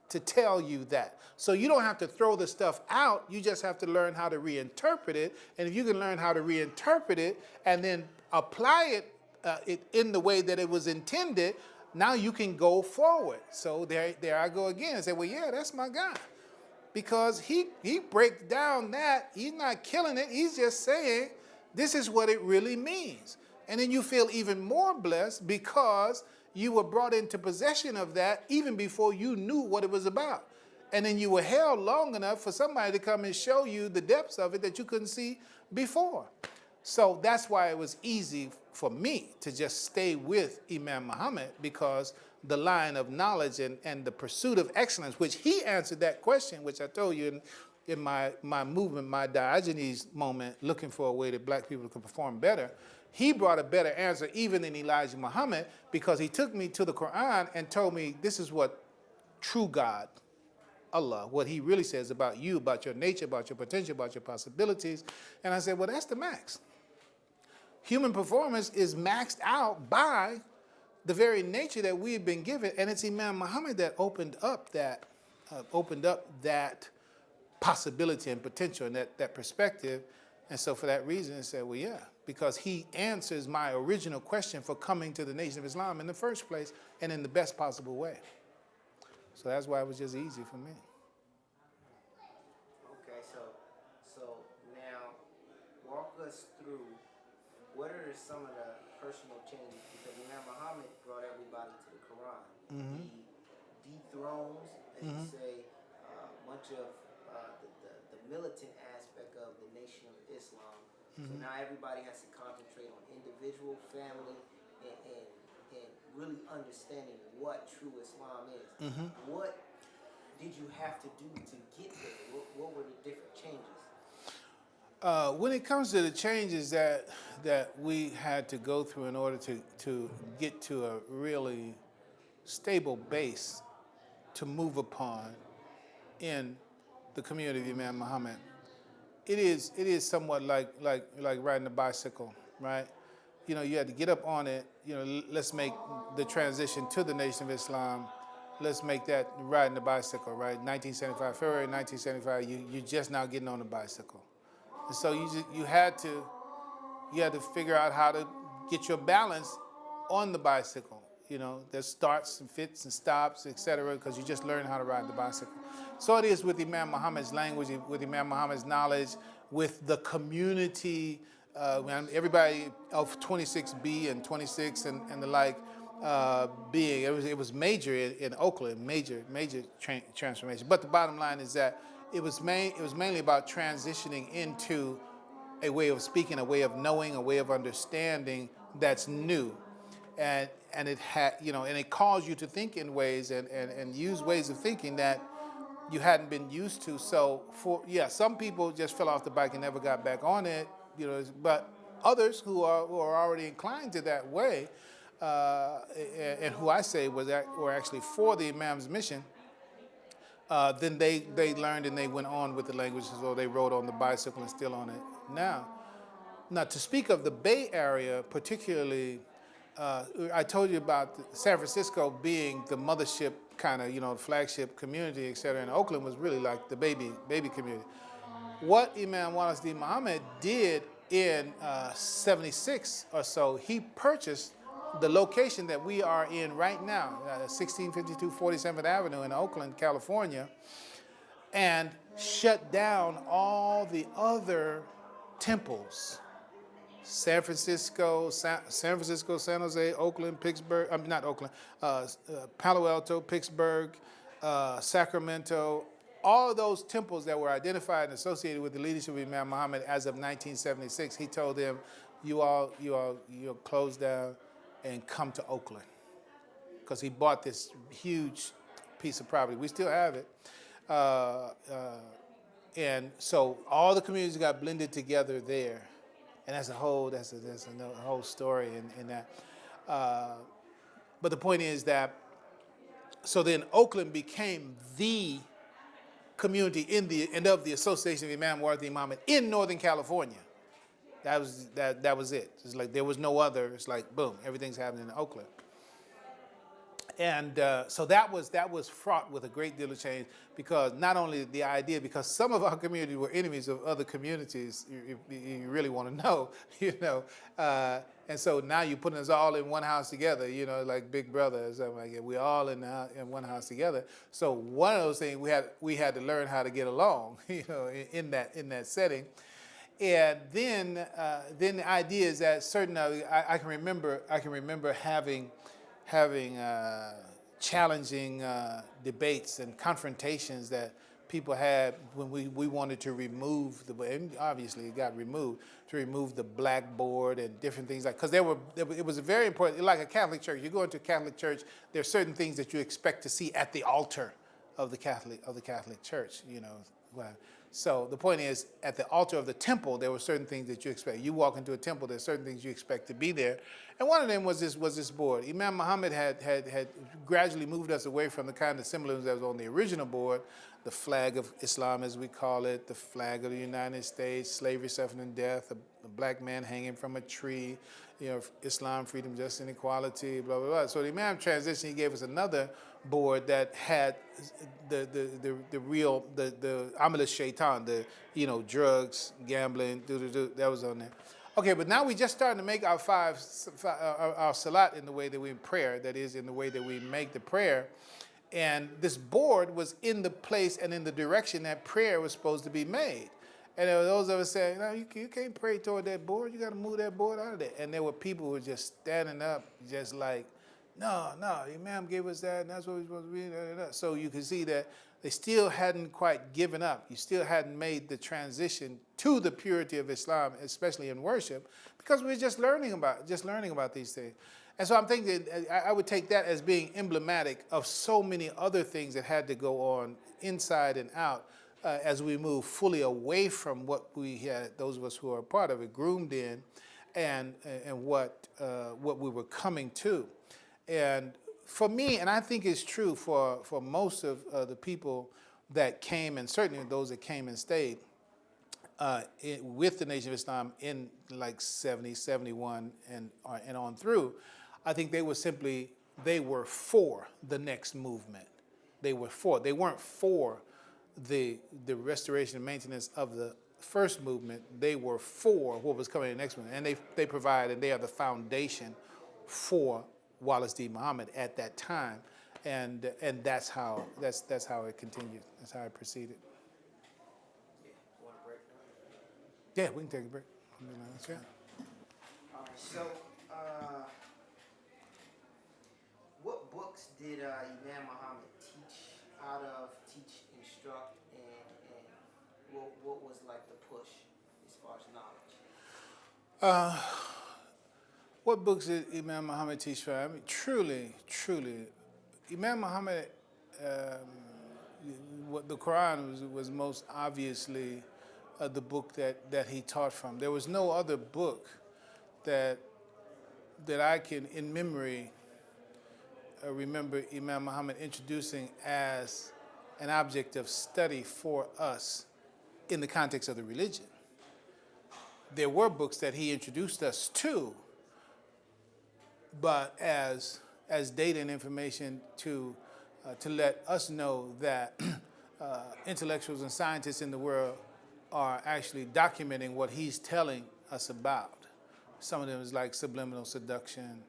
B: to tell you that. So you don't have to throw the stuff out, you just have to learn how to reinterpret it. And if you can learn how to reinterpret it and then apply it in the way that it was intended, now you can go forward. So there I go again and say, well, yeah, that's my guy. Because he breaks down that, he's not killing it, he's just saying, this is what it really means. And then you feel even more blessed because you were brought into possession of that even before you knew what it was about. And then you were held long enough for somebody to come and show you the depths of it that you couldn't see before. So that's why it was easy for me to just stay with Imam Muhammad, because the line of knowledge and the pursuit of excellence, which he answered that question, which I told you in my movement, my Diogenes moment, looking for a way that black people could perform better. He brought a better answer even than Elijah Muhammad, because he took me to the Quran and told me this is what true God, Allah, what he really says about you, about your nature, about your potential, about your possibilities. And I said, well, that's the max. Human performance is maxed out by the very nature that we have been given, and it's Imam Muhammad that opened up that possibility and potential and that perspective. And so for that reason, I said, well, yeah, because he answers my original question for coming to the Nation of Islam in the first place, and in the best possible way. So that's why it was just easy for me.
A: Okay, so now walk us through what are some of the personal changes, because Imam Muhammad brought everybody to the Quran. Mm-hmm. He dethrones, as you say, much of the militant aspect of the Nation of Islam. Mm-hmm. So now everybody has to concentrate on individual, family, and really understanding what true Islam is. Mm-hmm. What did you have to do to get there? What were the different changes?
B: When it comes to the changes that we had to go through in order to get to a really stable base to move upon in the community of Imam Muhammad, it is somewhat like riding a bicycle, right? You had to get up on it. Let's make the transition to the Nation of Islam. Let's make that riding the bicycle, right? February 1975, you're just now getting on the bicycle. And so you had to figure out how to get your balance on the bicycle. There's starts and fits and stops, etc., because you just learn how to ride the bicycle. So it is with Imam Muhammad's language, with Imam Muhammad's knowledge, with the community, everybody of 26B and 26 and the like being. It was major in Oakland, major transformation. But the bottom line is that it was mainly about transitioning into a way of speaking, a way of knowing, a way of understanding that's new. And and it had, and it caused you to think in ways and use ways of thinking that you hadn't been used to. So some people just fell off the bike and never got back on it, but others who are already inclined to that way, and who I say were actually for the Imam's mission, then they learned and they went on with the language, so they rode on the bicycle and still on it now. Now, to speak of the Bay Area particularly, I told you about San Francisco being the mothership kind of, the flagship community, et cetera, and Oakland was really like the baby community. What Imam Wallace D. Muhammad did in 76 or so, he purchased the location that we are in right now, 1652 47th Avenue in Oakland, California, and shut down all the other temples. San Francisco, San Jose, Oakland, Pittsburgh, not Oakland, Palo Alto, Pittsburgh, Sacramento, all of those temples that were identified and associated with the leadership of Imam Muhammad as of 1976, he told them, you'll close down and come to Oakland. Because he bought this huge piece of property. We still have it. And so all the communities got blended together there. And that's a whole story in that. But the point is that, so then Oakland became the community of the Association of Imam Wallace Muhammad in Northern California. That was it. It's like there was no other. It's like boom, everything's happening in Oakland. And so that was fraught with a great deal of change, because not only the idea, because some of our communities were enemies of other communities, you really want to know, and so now you're putting us all in one house together, like Big Brother or something like that. We're all in one house together. So one of those things we had to learn how to get along, in that setting. And then the idea is that certain I can remember having challenging debates and confrontations that people had when we wanted to remove and obviously it got removed, to remove the blackboard and different things because it was a very important, like a Catholic church. You go into a Catholic church, there are certain things that you expect to see at the altar of the Catholic Church, So the point is, at the altar of the temple, there were certain things that you expect. You walk into a temple, there's certain things you expect to be there, and one of them was this board. Imam Muhammad had gradually moved us away from the kind of symbolism that was on the original board, the flag of Islam, as we call it, the flag of the United States, slavery, suffering, and death, a black man hanging from a tree, Islam, freedom, justice, and equality, blah blah blah. So the Imam transition, he gave us another board that had the real Amal Shaitan, drugs, gambling, that was on there. Okay, but now we just starting to make our our salat in the way that we prayer, that is, in the way that we make the prayer. And this board was in the place and in the direction that prayer was supposed to be made. And there were those of us saying, no, you can't pray toward that board. You got to move that board out of there. And there were people who were just standing up, just like, no, Imam gave us that, and that's what we're supposed to be. So you can see that they still hadn't quite given up. You still hadn't made the transition to the purity of Islam, especially in worship, because we're just learning about these things. And so I'm thinking I would take that as being emblematic of so many other things that had to go on inside and out as we move fully away from what we had, those of us who are part of it, groomed in, and what we were coming to. And for me, and I think it's true for most of the people that came, and certainly those that came and stayed with the Nation of Islam in like 70, 71, and on through, I think they were for the next movement. They weren't for the restoration and maintenance of the first movement. They were for what was coming in the next movement. And they provide, and they are the foundation for Wallace D. Muhammad at that time. And that's how it continued. That's how it proceeded.
A: Want a break?
B: Yeah, we can take a break. Yeah.
A: All right. So, what books did Imam Muhammad teach out of, instruct, and what was like the push as far as knowledge?
B: What books did Imam Muhammad teach from? I mean, truly, Imam Muhammad, what the Quran was most obviously the book that he taught from. There was no other book that I can, in memory, remember Imam Muhammad introducing as an object of study for us in the context of the religion. There were books that he introduced us to, but as data and information to let us know that intellectuals and scientists in the world are actually documenting what he's telling us about. Some of them is like subliminal seduction,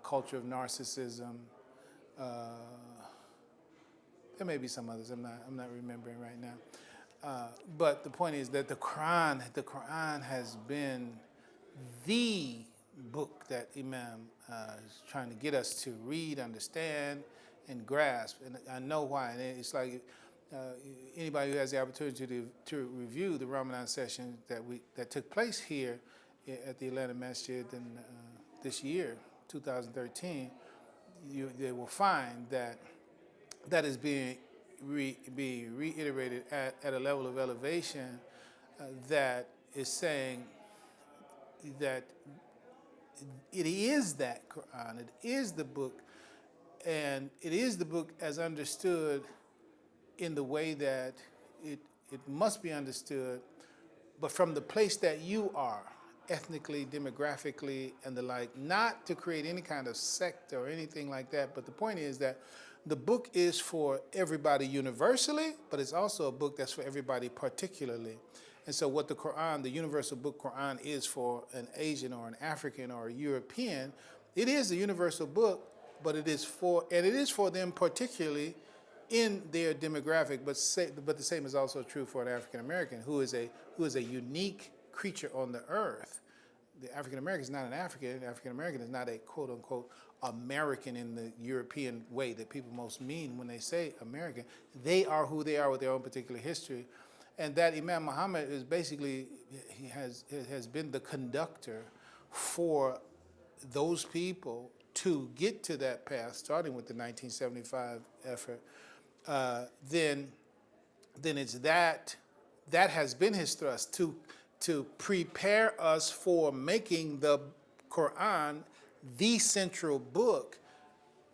B: culture of narcissism. There may be some others. I'm not remembering right now. But the point is that the Quran has been the book that Imam is trying to get us to read, understand, and grasp. And I know why. And it's like anybody who has the opportunity to review the Ramadan session that took place here at the Atlanta Masjid in this year, 2013, they will find that is being reiterated at a level of elevation that is saying that it is that Quran, it is the book, and it is the book as understood in the way that it must be understood, but from the place that you are, ethnically, demographically, and the like, not to create any kind of sect or anything like that, but the point is that the book is for everybody universally, but it's also a book that's for everybody particularly. And so what the Quran, the universal book Quran, is for an Asian or an African or a European, it is a universal book, but it is for them particularly in their demographic, but the same is also true for an African American who is a unique creature on the earth. The African American is not an African. The African American is not a quote unquote American in the European way that people most mean when they say American. They are who they are with their own particular history. And that Imam Muhammad is basically, he has been the conductor for those people to get to that path, starting with the 1975 effort. Then it's that has been his thrust to prepare us for making the Quran the central book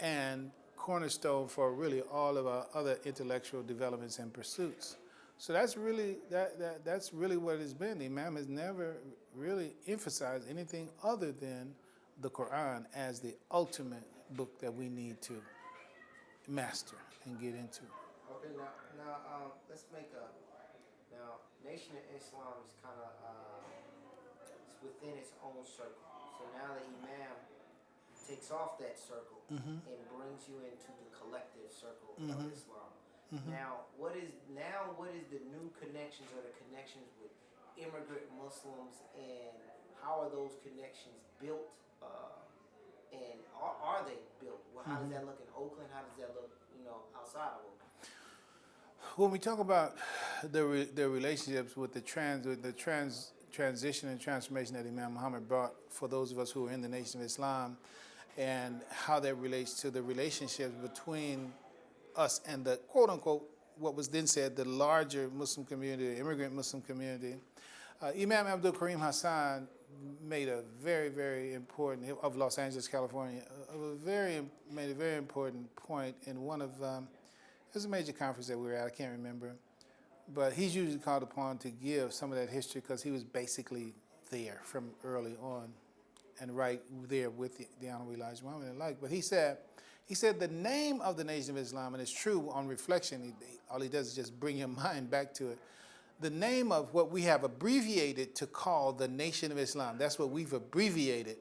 B: and cornerstone for really all of our other intellectual developments and pursuits. So that's really that's really what it has been. The Imam has never really emphasized anything other than the Quran as the ultimate book that we need to master and get into.
A: Okay, now let's make Nation of Islam is kind of it's within its own circle. So now the Imam takes off that circle and brings you into the collective circle of Islam. Now, what is the new connections or the connections with immigrant Muslims, and how are those connections built? And are they built? Well, how does that look in Oakland? How does that look, outside of Oakland?
B: When we talk about the relationships with the transition and transformation that Imam Muhammad brought for those of us who are in the Nation of Islam, and how that relates to the relationships between us and the quote-unquote, what was then said, the larger Muslim community, immigrant Muslim community, Imam Abdul Karim Hassan made a very, very important, of Los Angeles, California, made a very important point in one of, it was a major conference that we were at, I can't remember, but he's usually called upon to give some of that history because he was basically there from early on and right there with the Honorable Elijah Muhammad and the like. But he said the name of the Nation of Islam, and it's true on reflection, all he does is just bring your mind back to it. The name of what we have abbreviated to call the Nation of Islam, that's what we've abbreviated.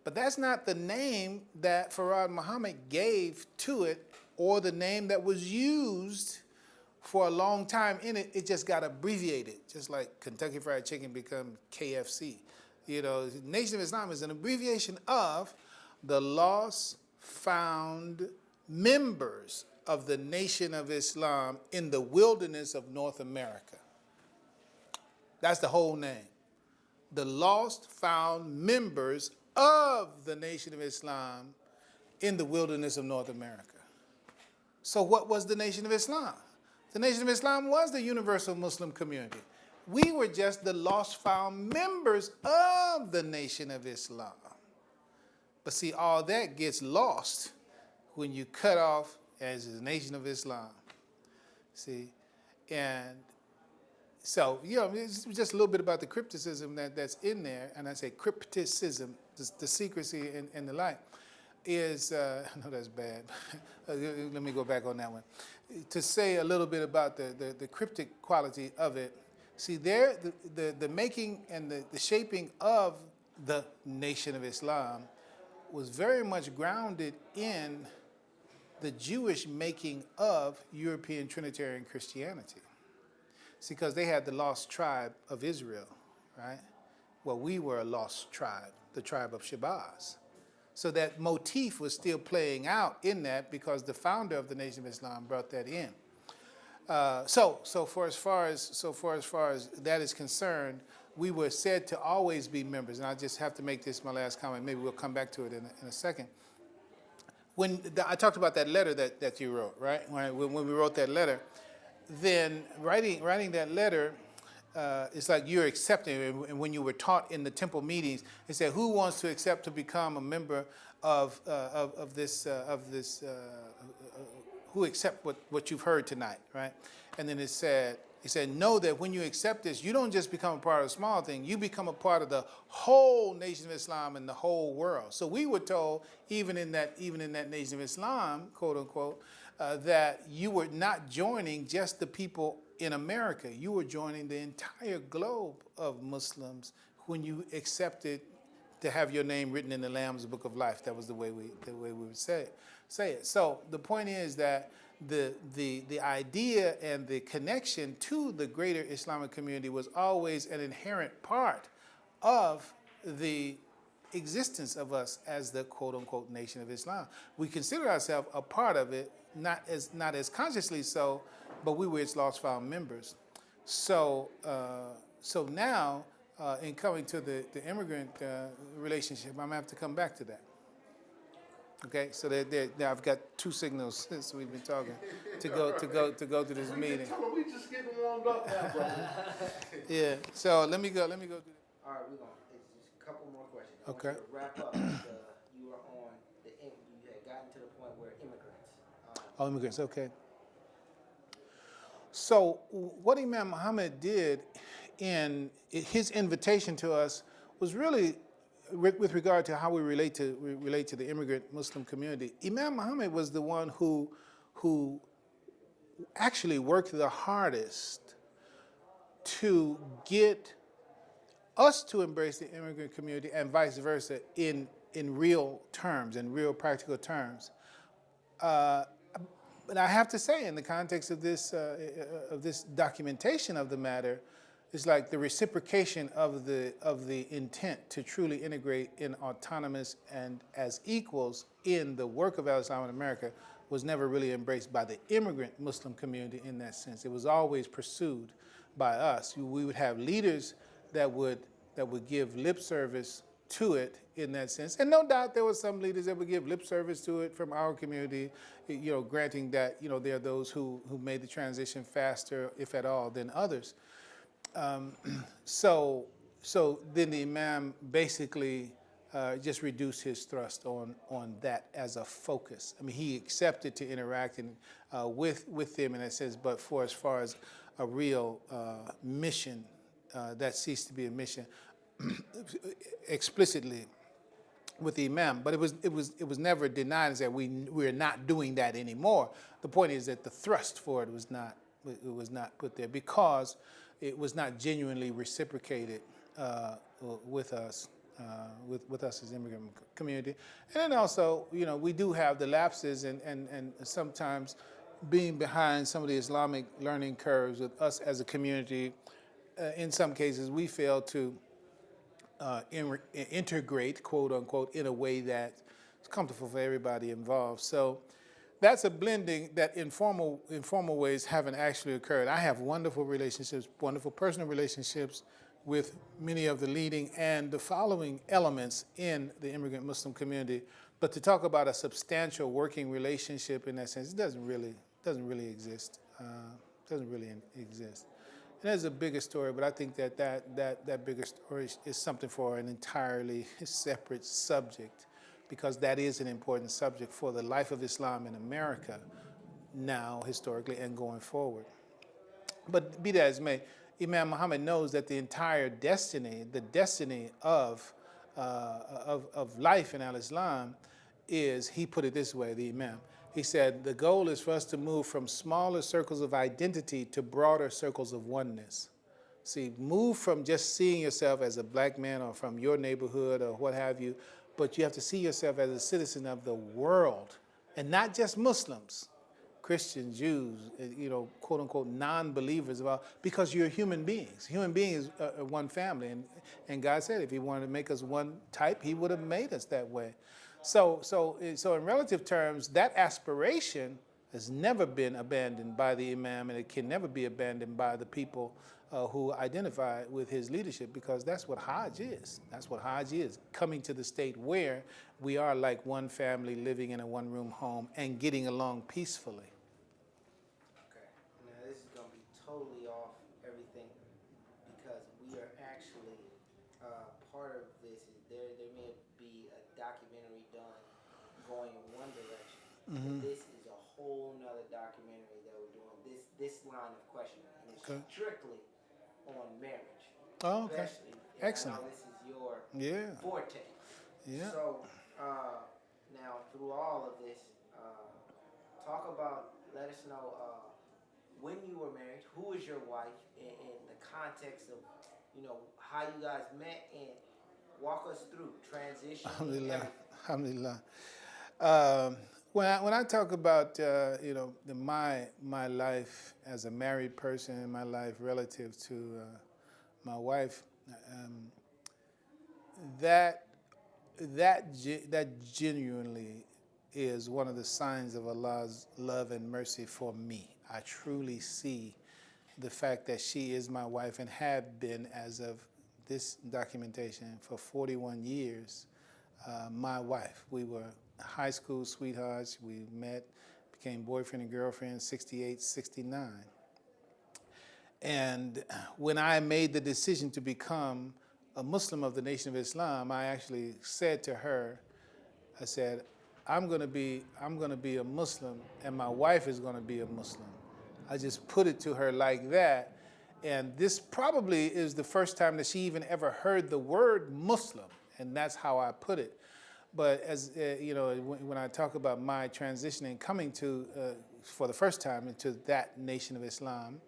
B: But that's not the name that Farad Muhammad gave to it, or the name that was used for a long time in it. It just got abbreviated, just like Kentucky Fried Chicken become KFC. Nation of Islam is an abbreviation of the lost, found members of the Nation of Islam in the wilderness of North America. That's the whole name. The lost, found members of the Nation of Islam in the wilderness of North America. So what was the Nation of Islam? The Nation of Islam was the universal Muslim community. We were just the lost found members of the Nation of Islam. But see, all that gets lost when you cut off as the Nation of Islam. See, and so, it's just a little bit about the crypticism that's in there, and I say crypticism, the secrecy and the like, is, I know that's bad. Let me go back on that one. To say a little bit about the cryptic quality of it, see, there, the making and the shaping of the Nation of Islam was very much grounded in the Jewish making of European Trinitarian Christianity. See, because they had the lost tribe of Israel, right? Well, we were a lost tribe, the tribe of Shabazz. So that motif was still playing out in that because the founder of the Nation of Islam brought that in. So as far as that is concerned, we were said to always be members, and I just have to make this my last comment. Maybe we'll come back to it in a second. I talked about that letter that you wrote, right? When we wrote that letter, then writing that letter, it's like you're accepting. And when you were taught in the temple meetings, they said, "Who wants to accept to become a member of this? Who accept what you've heard tonight?" Right? And then it said, "Know that when you accept this, you don't just become a part of a small thing. You become a part of the whole Nation of Islam and the whole world." So we were told, even in that Nation of Islam, quote unquote, that you were not joining just the people in America. You were joining the entire globe of Muslims when you accepted to have your name written in the Lamb's Book of Life. That was the way we would say it. So the point is that the idea and the connection to the greater Islamic community was always an inherent part of the existence of us as the quote unquote Nation of Islam. We consider ourselves a part of it, not as consciously so, but we were its lost found members. So now, in coming to the immigrant relationship, I'm gonna have to come back to that. Okay, so now I've got two signals since we've been talking to go to this meeting.
C: We just getting warmed up now, brother.
B: Yeah. So let me go do that.
A: All right, we're going to, it's just a couple more questions. I
B: Okay.
A: want you to wrap up. You were on you had gotten to the point where immigrants.
B: Oh, immigrants, okay. So what Imam Muhammad did in his invitation to us was really with regard to how we relate to the immigrant Muslim community. Imam Muhammad was the one who actually worked the hardest to get us to embrace the immigrant community and vice versa in real terms, in real practical terms. But I have to say, in the context of this documentation of the matter, it's like the reciprocation of the intent to truly integrate in autonomous and as equals in the work of Al-Islam in America was never really embraced by the immigrant Muslim community in that sense. It was always pursued by us. We would have leaders that would give lip service to it in that sense. And no doubt there were some leaders that would give lip service to it from our community, granting that, there are those who made the transition faster, if at all, than others. So then the Imam basically just reduced his thrust on that as a focus. I mean, he accepted to interact with them in that sense, but as far as a real mission, that ceased to be a mission explicitly with the Imam. But it was never denied that we're not doing that anymore. The point is that the thrust for it was not put there because it was not genuinely reciprocated with us as immigrant community. And then also, we do have the lapses and sometimes being behind some of the Islamic learning curves with us as a community. In some cases, we fail to integrate, quote unquote, in a way that's comfortable for everybody involved. So that's a blending that informal ways haven't actually occurred. I have wonderful relationships, wonderful personal relationships with many of the leading and the following elements in the immigrant Muslim community. But to talk about a substantial working relationship in that sense, it doesn't really exist. Doesn't really exist. And there's a bigger story, but I think that bigger story is something for an entirely separate subject, because that is an important subject for the life of Islam in America now, historically, and going forward. But be that as may, Imam Muhammad knows that the entire destiny, the destiny of life in Al-Islam is, he put it this way, the Imam. He said, the goal is for us to move from smaller circles of identity to broader circles of oneness. See, move from just seeing yourself as a black man or from your neighborhood or what have you, but you have to see yourself as a citizen of the world, and not just Muslims. Christians, Jews, quote unquote non-believers, because you're human beings. Human beings are one family, and God said if He wanted to make us one type, He would have made us that way. So in relative terms, that aspiration has never been abandoned by the Imam, and it can never be abandoned by the people who identify with his leadership, because that's what Hajj is. That's what Hajj is, coming to the state where we are like one family living in a one-room home and getting along peacefully.
A: Okay. Now this is gonna be totally off everything because we are actually part of this. Is there may be a documentary done going in one direction. But this is a whole nother documentary that we're doing. This line of questioning, and it's
B: Okay.
A: strictly on marriage.
B: Oh, okay.
A: Especially,
B: Excellent.
A: I know this is your
B: Yeah.
A: forte.
B: Yeah.
A: So now through all of this, talk about. Let us know when you were married, who was your wife, and the context of how you guys met, and walk us through transition and
B: Alhamdulillah.
A: everything.
B: Alhamdulillah. When I talk about my life as a married person and my life relative to my wife, that genuinely is one of the signs of Allah's love and mercy for me. I truly see the fact that she is my wife and have been, as of this documentation, for 41 years, my wife. We were high school sweethearts. We met, became boyfriend and girlfriend, 68, 69. And when I made the decision to become a Muslim of the Nation of Islam, I actually said to her, I said, I'm going to be a Muslim, and my wife is going to be a Muslim. I just put it to her like that. And this probably is the first time that she even ever heard the word Muslim, and that's how I put it. But as when I talk about my transitioning, coming to for the first time into that Nation of Islam,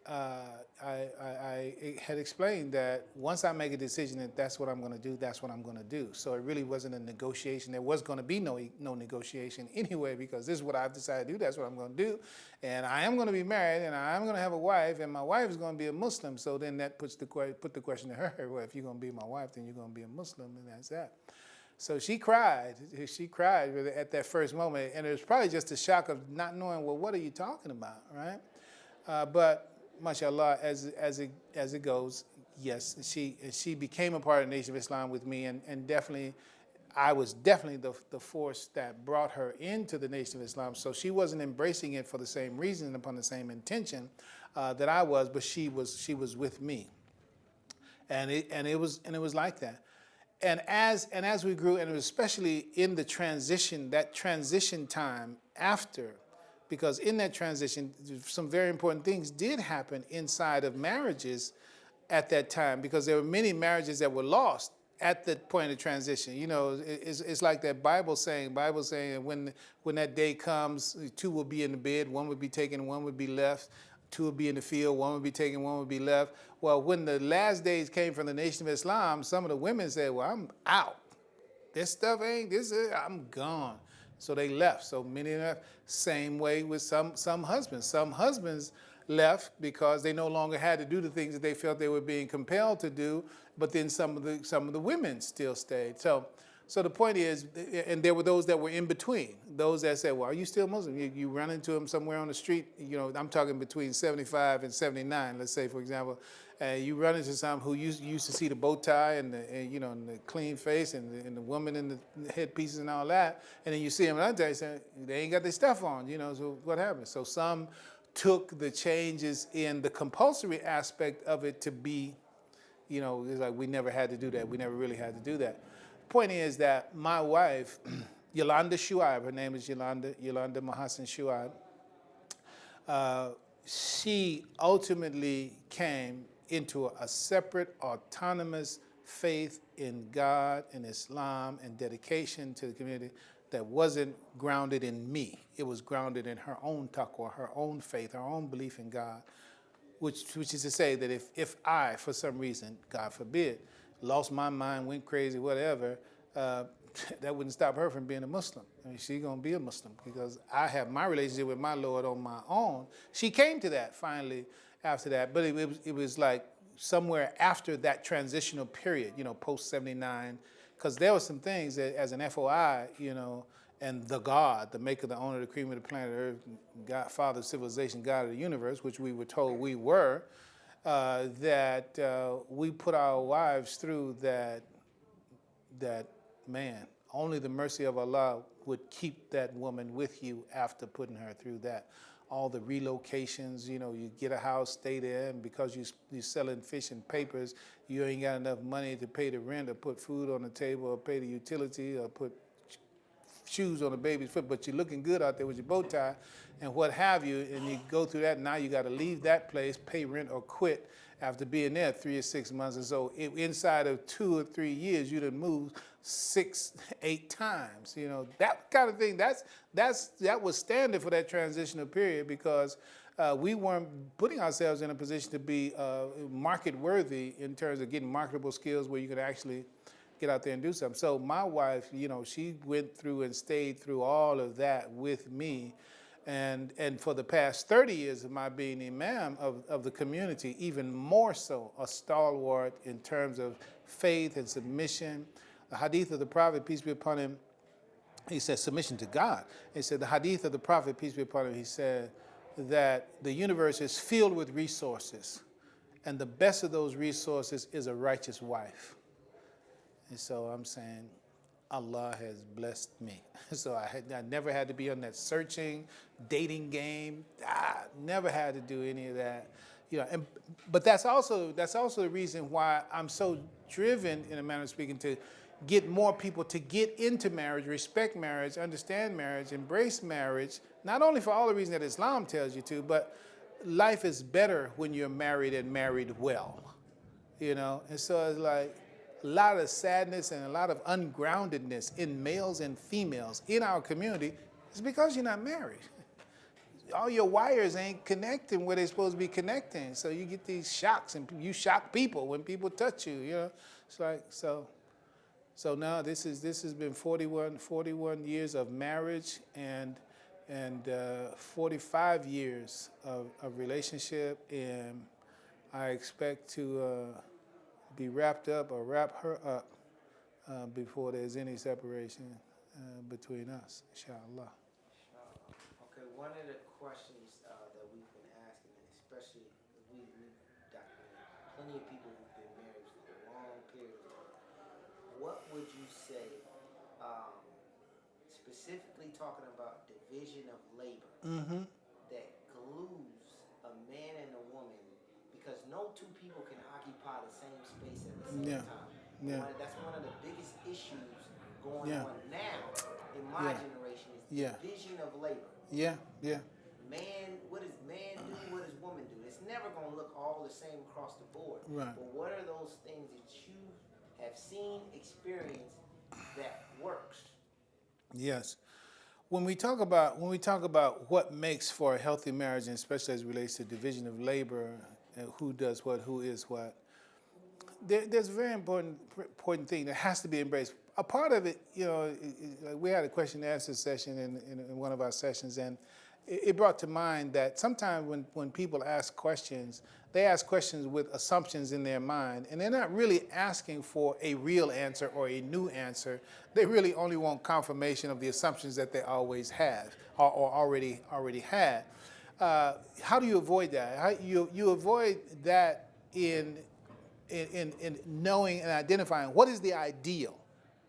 B: I had explained that once I make a decision that that's what I'm going to do, that's what I'm going to do. So it really wasn't a negotiation. There was going to be no negotiation anyway, because this is what I've decided to do. That's what I'm going to do. And I am going to be married, and I'm going to have a wife, and my wife is going to be a Muslim. So then that put the question to her, well, if you're going to be my wife, then you're going to be a Muslim, and that's that. So she cried. She cried at that first moment. And it was probably just a shock of not knowing, well, what are you talking about, right? But mashallah, as it goes, yes, she became a part of the Nation of Islam with me, and definitely, I was definitely the force that brought her into the Nation of Islam. So she wasn't embracing it for the same reason, upon the same intention that I was, but she was with me, and it was like that. And as we grew, and especially in the transition, that transition time after, because in that transition, some very important things did happen inside of marriages at that time, because there were many marriages that were lost at the point of transition. You know, it's like that Bible saying when that day comes, two will be in the bed, one would be taken, one would be left. Two would be in the field, one would be taken, one would be left. Well, when the last days came from the Nation of Islam, some of the women said, well, I'm out. This stuff ain't, I'm gone. So they left. So many of them, same way with some husbands. Some husbands left because they no longer had to do the things that they felt they were being compelled to do, but then some of the women still stayed. So So the point is, and there were those that were in between. Those that said, well, are you still Muslim? You run into them somewhere on the street, I'm talking between 75 and 79, let's say, for example. You run into some who used to see the bow tie and the clean face and the woman in the headpieces and all that. And then you see them another day saying, they ain't got their stuff on, so what happened? So some took the changes in the compulsory aspect of it to be, it's like we never had to do that. We never really had to do that. Point is that my wife, Yolanda Shuaibe, her name is Yolanda Mahassan Shuaibe, she ultimately came into a separate, autonomous faith in God and Islam and dedication to the community that wasn't grounded in me. It was grounded in her own taqwa, her own faith, her own belief in God, which is to say that if I, for some reason, God forbid, lost my mind, went crazy, whatever, that wouldn't stop her from being a Muslim. I mean, she's going to be a Muslim because I have my relationship with my Lord on my own. She came to that finally after that, but it was like somewhere after that transitional period, post 79, because there were some things that as an FOI, and the God, the maker, the owner, the creator of the planet Earth, God, Father of civilization, God of the universe, which we were told we were, that we put our wives through that man, only the mercy of Allah would keep that woman with you after putting her through that. All the relocations, you get a house, stay there, and because you're selling fish and papers, you ain't got enough money to pay the rent or put food on the table or pay the utility or put shoes on a baby's foot, but you're looking good out there with your bow tie and what have you, and you go through that, now you got to leave that place, pay rent or quit after being there 3 or 6 months. And so inside of 2 or 3 years, you done moved 6, 8 times. That kind of thing, that was standard for that transitional period because we weren't putting ourselves in a position to be market worthy in terms of getting marketable skills where you could actually get out there and do something. So my wife, she went through and stayed through all of that with me. And for the past 30 years of my being imam of the community, even more so a stalwart in terms of faith and submission. The hadith of the Prophet, peace be upon him, he said submission to God. He said the hadith of the Prophet, peace be upon him, he said that the universe is filled with resources. And the best of those resources is a righteous wife. And so I'm saying Allah has blessed me. So I never had to be on that searching, dating game. Never had to do any of that. But that's also the reason why I'm so driven, in a manner of speaking, to get more people to get into marriage, respect marriage, understand marriage, embrace marriage, not only for all the reasons that Islam tells you to, but life is better when you're married and married well. And so it's like, a lot of sadness and a lot of ungroundedness in males and females in our community is because you're not married. All your wires ain't connecting where they're supposed to be connecting. So you get these shocks and you shock people when people touch you, It's like, so now this has been 41 years of marriage and 45 years of relationship, and I expect to be wrapped up or wrap her up before there's any separation between us, inshallah.
A: Okay, one of the questions that we've been asking, and especially we've documented plenty of people who've been married for a long period of time. What would you say, specifically talking about division of labor, that glues a man and a woman, because no two people can occupy the same space at the same time.
B: Yeah.
A: That's one of the biggest issues going on now in my generation is division of labor.
B: Yeah.
A: Man, what does man do? What does woman do? It's never going to look all the same across the board.
B: Right.
A: But what are those things that you have seen, experienced that works?
B: Yes. When we talk about what makes for a healthy marriage, and especially as it relates to division of labor, and who does what, who is what, there's a very important thing that has to be embraced. A part of it, like we had a question and answer session in one of our sessions, and it brought to mind that sometimes when people ask questions, they ask questions with assumptions in their mind, and they're not really asking for a real answer or a new answer. They really only want confirmation of the assumptions that they always have or already had. How do you avoid that? You avoid that in knowing and identifying what is the ideal.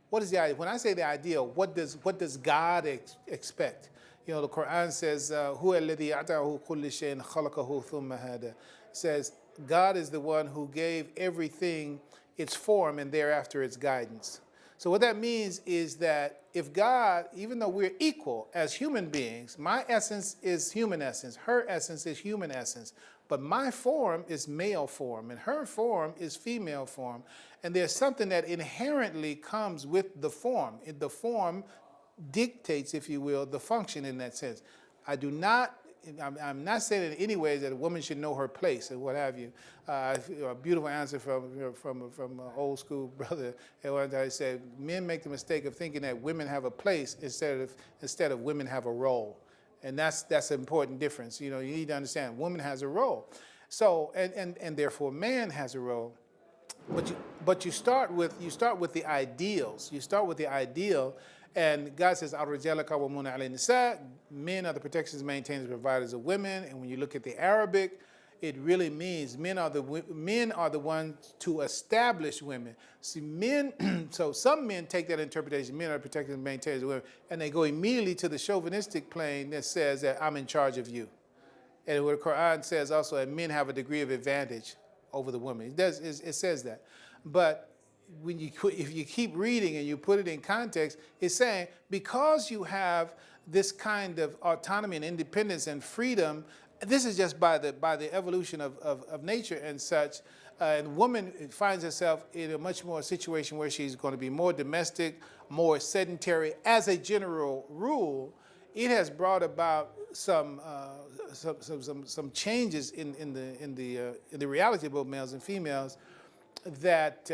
B: What is the ideal? When I say the ideal, what does God expect? You know, the Quran says, "Huwa alladhi a'tahu kulli shay'in khalaqahu thumma hada." Says God is the one who gave everything its form and thereafter its guidance. So what that means is that if God, even though we're equal as human beings, my essence is human essence, her essence is human essence, but my form is male form and her form is female form. And there's something that inherently comes with the form. The form dictates, if you will, the function in that sense. I'm not saying in any way that a woman should know her place and what have you. A beautiful answer from an old school brother at one time. He said, men make the mistake of thinking that women have a place instead of women have a role. And that's an important difference. You know, you need to understand, woman has a role. So, and therefore man has a role. But you start with the ideals. You start with the ideal, and God says, "Al-rijala qawwamuna 'ala an-nisa." Men are the protectors, maintainers, and providers of women. And when you look at the Arabic, it really means men are the ones to establish women. See, men. So some men take that interpretation. Men are protectors and maintainers of women, and they go immediately to the chauvinistic plane that says that I'm in charge of you. And what the Quran says also that men have a degree of advantage over the woman. It says that. But if you keep reading and you put it in context, it's saying because you have this kind of autonomy and independence and freedom, this is just by the evolution of nature and such, and the woman finds herself in a much more situation where she's going to be more domestic, more sedentary. As a general rule, it has brought about some changes in the reality of both males and females that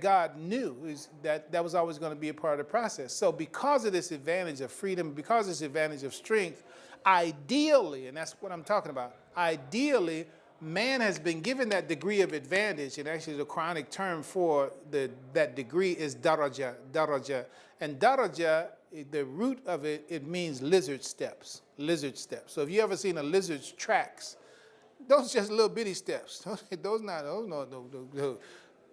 B: God knew that was always going to be a part of the process. So because of this advantage of freedom, because of this advantage of strength, ideally, and that's what I'm talking about, ideally, man has been given that degree of advantage, and actually the Quranic term for that degree is daraja. And daraja, the root of it, it means lizard steps. So if you ever seen a lizard's tracks, those are just little bitty steps. Those not no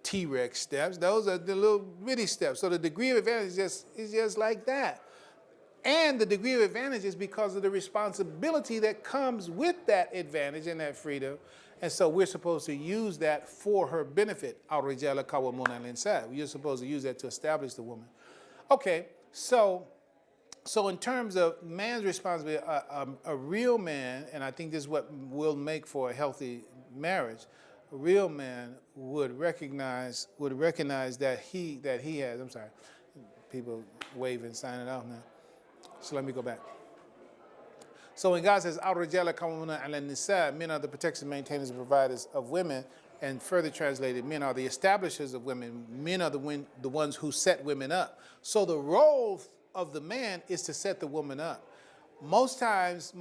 B: T-Rex steps. Those are the little bitty steps. So the degree of advantage is just like that. And the degree of advantage is because of the responsibility that comes with that advantage and that freedom. And so we're supposed to use that for her benefit. Al-rijala qawwamuna 'ala an-nisa. You're supposed to use that to establish the woman. Okay, so in terms of man's responsibility, a real man, and I think this is what will make for a healthy marriage, a real man would recognize that he has. I'm sorry, people waving, signing off now. So let me go back. So when God says, "Al-rijala qawwamuna 'ala an-nisa," men are the protectors, maintainers, and providers of women, and further translated, men are the establishers of women. Men are the ones who set women up. So the role of the man is to set the woman up. Most times,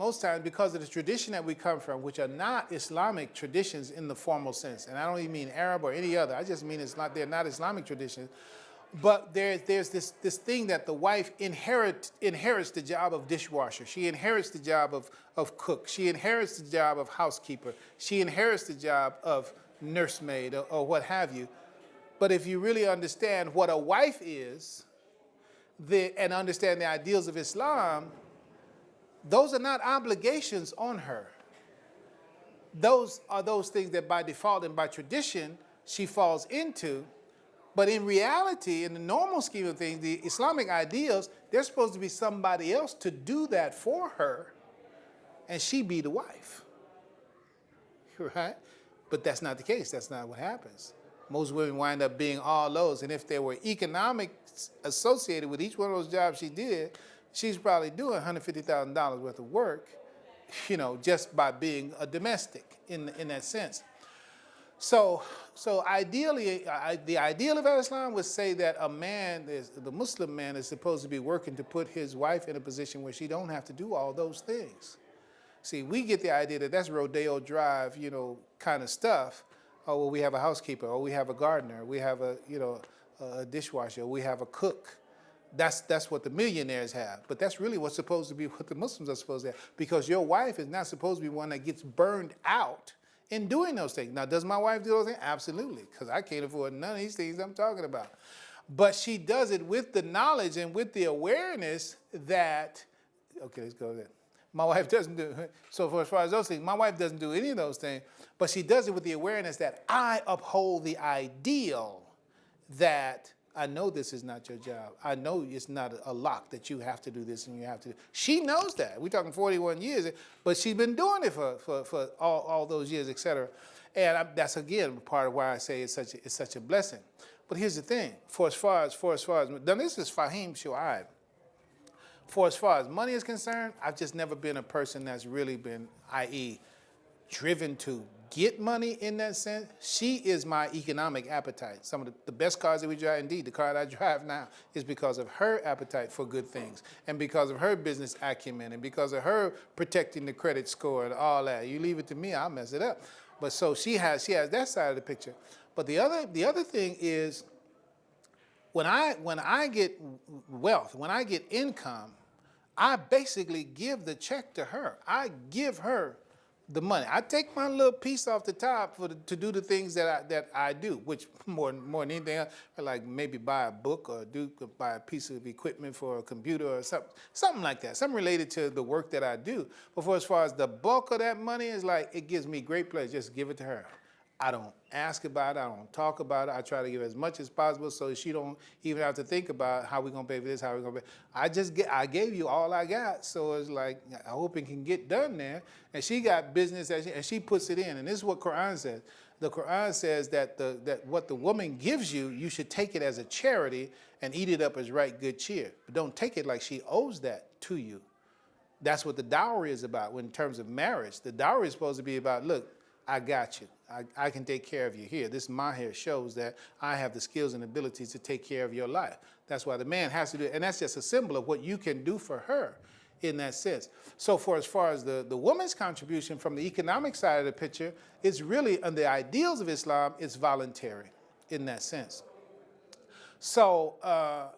B: because of the tradition that we come from, which are not Islamic traditions in the formal sense, and I don't even mean Arab or any other, I just mean they're not Islamic traditions, but there's this thing that the wife inherits the job of dishwasher. She inherits the job of cook. She inherits the job of housekeeper. She inherits the job of nursemaid or what have you. But if you really understand what a wife is, and understand the ideals of Islam, those are not obligations on her. Those are those things that by default and by tradition she falls into. But in reality, in the normal scheme of things, the Islamic ideals, there's supposed to be somebody else to do that for her, and she be the wife. Right? But that's not the case. That's not what happens. Most women wind up being all those, and if there were economics associated with each one of those jobs she did, she's probably doing $150,000 worth of work, just by being a domestic in that sense. So ideally, the ideal of Islam would say that the Muslim man is supposed to be working to put his wife in a position where she don't have to do all those things. See, we get the idea that that's Rodeo Drive, kind of stuff. Oh, well, we have a housekeeper, or we have a gardener, we have a dishwasher, we have a cook. That's what the millionaires have. But that's really what's supposed to be what the Muslims are supposed to have. Because your wife is not supposed to be one that gets burned out in doing those things. Now, does my wife do those things? Absolutely, because I can't afford none of these things I'm talking about. But she does it with the knowledge and with the awareness that, okay, let's go there. My wife doesn't do, so for as far as those things, my wife doesn't do any of those things, but she does it with the awareness that I uphold the ideal that I know this is not your job. I know it's not a lock that you have to do this and you have to do. She knows that. We're talking 41 years, but she's been doing it for all those years, et cetera. And that's, again, part of why I say it's such a blessing. But here's the thing, for as far as, now this is Faheem Shuaibe. For as far as money is concerned, I've just never been a person that's really been, i.e., driven to get money in that sense. She is my economic appetite. Some of the best cars that we drive, indeed, the car that I drive now is because of her appetite for good things and because of her business acumen and because of her protecting the credit score and all that. You leave it to me, I'll mess it up. But so she has that side of the picture. But the other thing is when I get wealth, when I get income, I basically give the check to her. I give her the money. I take my little piece off the top to do the things that I do, which more than anything else, like maybe buy a book or buy a piece of equipment for a computer or something like that, something related to the work that I do. But for as far as the bulk of that money is like, it gives me great pleasure. Just give it to her. I don't ask about it. I don't talk about it. I try to give as much as possible so she don't even have to think about how we're gonna pay for this, how we're gonna pay. I gave you all I got, so it's like I hope it can get done there. And she got business and she puts it in. And this is what Quran says. The Quran says that what the woman gives you, you should take it as a charity and eat it up as right good cheer. But don't take it like she owes that to you. That's what the dowry is about. When in terms of marriage, the dowry is supposed to be about, look, I got you. I can take care of you here. This mahir shows that I have the skills and abilities to take care of your life. That's why the man has to do it. And that's just a symbol of what you can do for her in that sense. So for as far as the woman's contribution from the economic side of the picture, it's really, on the ideals of Islam, it's voluntary in that sense. So,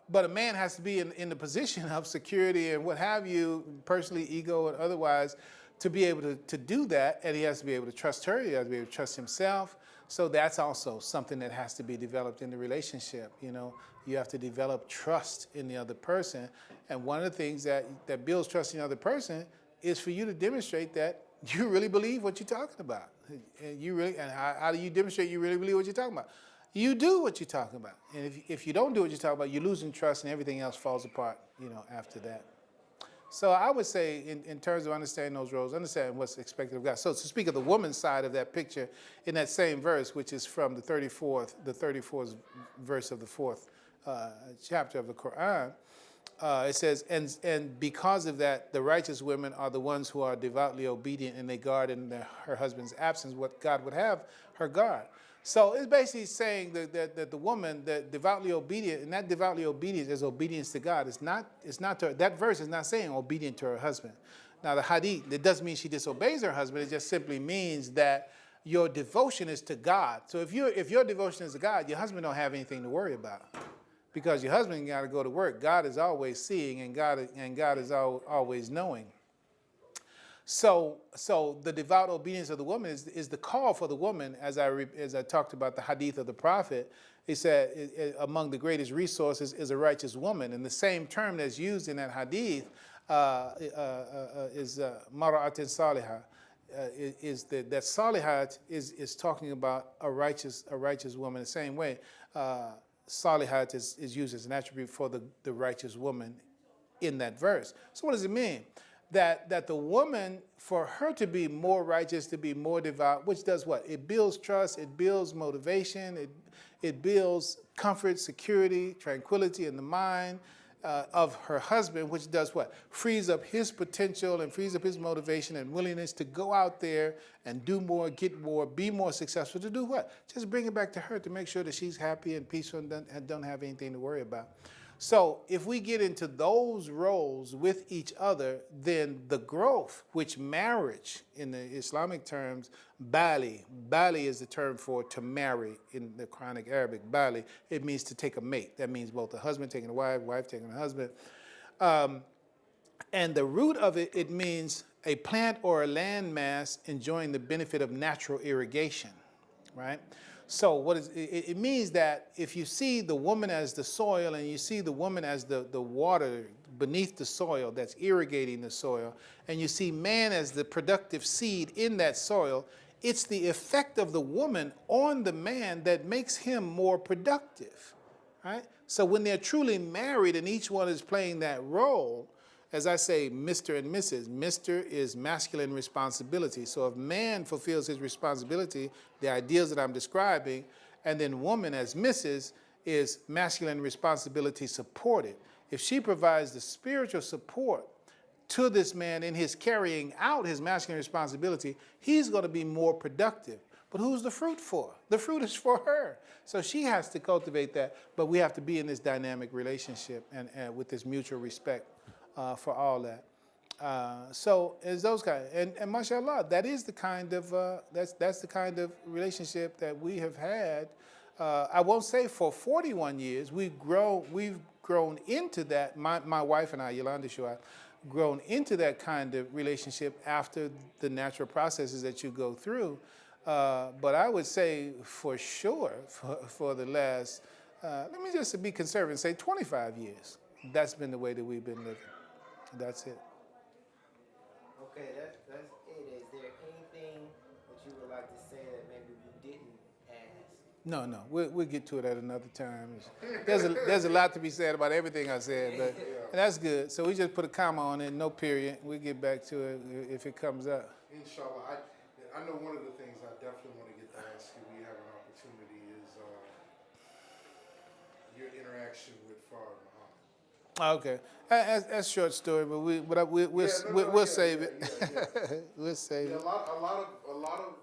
B: but a man has to be in the position of security and what have you, personally, ego and otherwise, to be able to do that, and he has to be able to trust her, he has to be able to trust himself. So that's also something that has to be developed in the relationship. You have to develop trust in the other person. And one of the things that builds trust in the other person is for you to demonstrate that you really believe what you're talking about. And how do you demonstrate you really believe what you're talking about? You do what you're talking about. And if you don't do what you're talking about, you're losing trust and everything else falls apart, after that. So I would say, in terms of understanding those roles, understanding what's expected of God. So to speak of the woman's side of that picture, in that same verse, which is from the 34th verse of the 4th chapter of the Quran, it says, and because of that, the righteous women are the ones who are devoutly obedient and they guard in her husband's absence what God would have her guard. So it's basically saying that the woman, that devoutly obedient, and that devoutly obedient is obedience to God. It's not to her, that verse is not saying obedient to her husband. Now the hadith, it doesn't mean she disobeys her husband. It just simply means that your devotion is to God. So if your devotion is to God, your husband don't have anything to worry about, because your husband got to go to work. God is always seeing, and God is always knowing. So the devout obedience of the woman is the call for the woman, as I talked about the hadith of the Prophet. He said among the greatest resources is a righteous woman. And the same term that's used in that hadith is mara'atin salihah. That salihat is talking about a righteous woman. The same way, salihat is used as an attribute for the righteous woman in that verse. So what does it mean? That the woman, for her to be more righteous, to be more devout, which does what? It builds trust, it builds motivation, it builds comfort, security, tranquility in the mind of her husband, which does what? Frees up his potential and frees up his motivation and willingness to go out there and do more, get more, be more successful. To do what? Just bring it back to her to make sure that she's happy and peaceful and don't have anything to worry about. So if we get into those roles with each other, then the growth, which marriage in the Islamic terms, bali is the term for to marry in the Quranic Arabic, bali, it means to take a mate. That means both a husband taking a wife, wife taking a husband. And the root of it, it means a plant or a land mass enjoying the benefit of natural irrigation, right? So what is it means that if you see the woman as the soil and you see the woman as the water beneath the soil that's irrigating the soil, and you see man as the productive seed in that soil, it's the effect of the woman on the man that makes him more productive, right? So when they're truly married and each one is playing that role, as I say, Mr. and Mrs. Mr. is masculine responsibility. So if man fulfills his responsibility, the ideals that I'm describing, and then woman as Mrs. is masculine responsibility supported. If she provides the spiritual support to this man in his carrying out his masculine responsibility, he's going to be more productive. But who's the fruit for? The fruit is for her. So she has to cultivate that, but we have to be in this dynamic relationship and with this mutual respect for all that. So it's those kind, and mashallah, that is the kind of that's the kind of relationship that we have had. I won't say for 41 years. We've grown into that. My wife and I, Yolanda Shuaibe, grown into that kind of relationship after the natural processes that you go through. But I would say for sure for the last, let me just be conservative and say 25 years. That's been the way that we've been living. That's it.
A: Okay, that's it. Is there anything that you would like to say that maybe we didn't ask?
B: No. We'll get to it at another time. There's a lot to be said about everything I said, but that's good. So we just put a comma on it, no period. We'll get back to it if it comes up.
C: Inshallah. I know one of the things I definitely want to get to ask you when you have an opportunity is your interaction with Farah Muhammad.
B: Okay, that's a short story, but we'll save it. We'll save it.
C: A lot of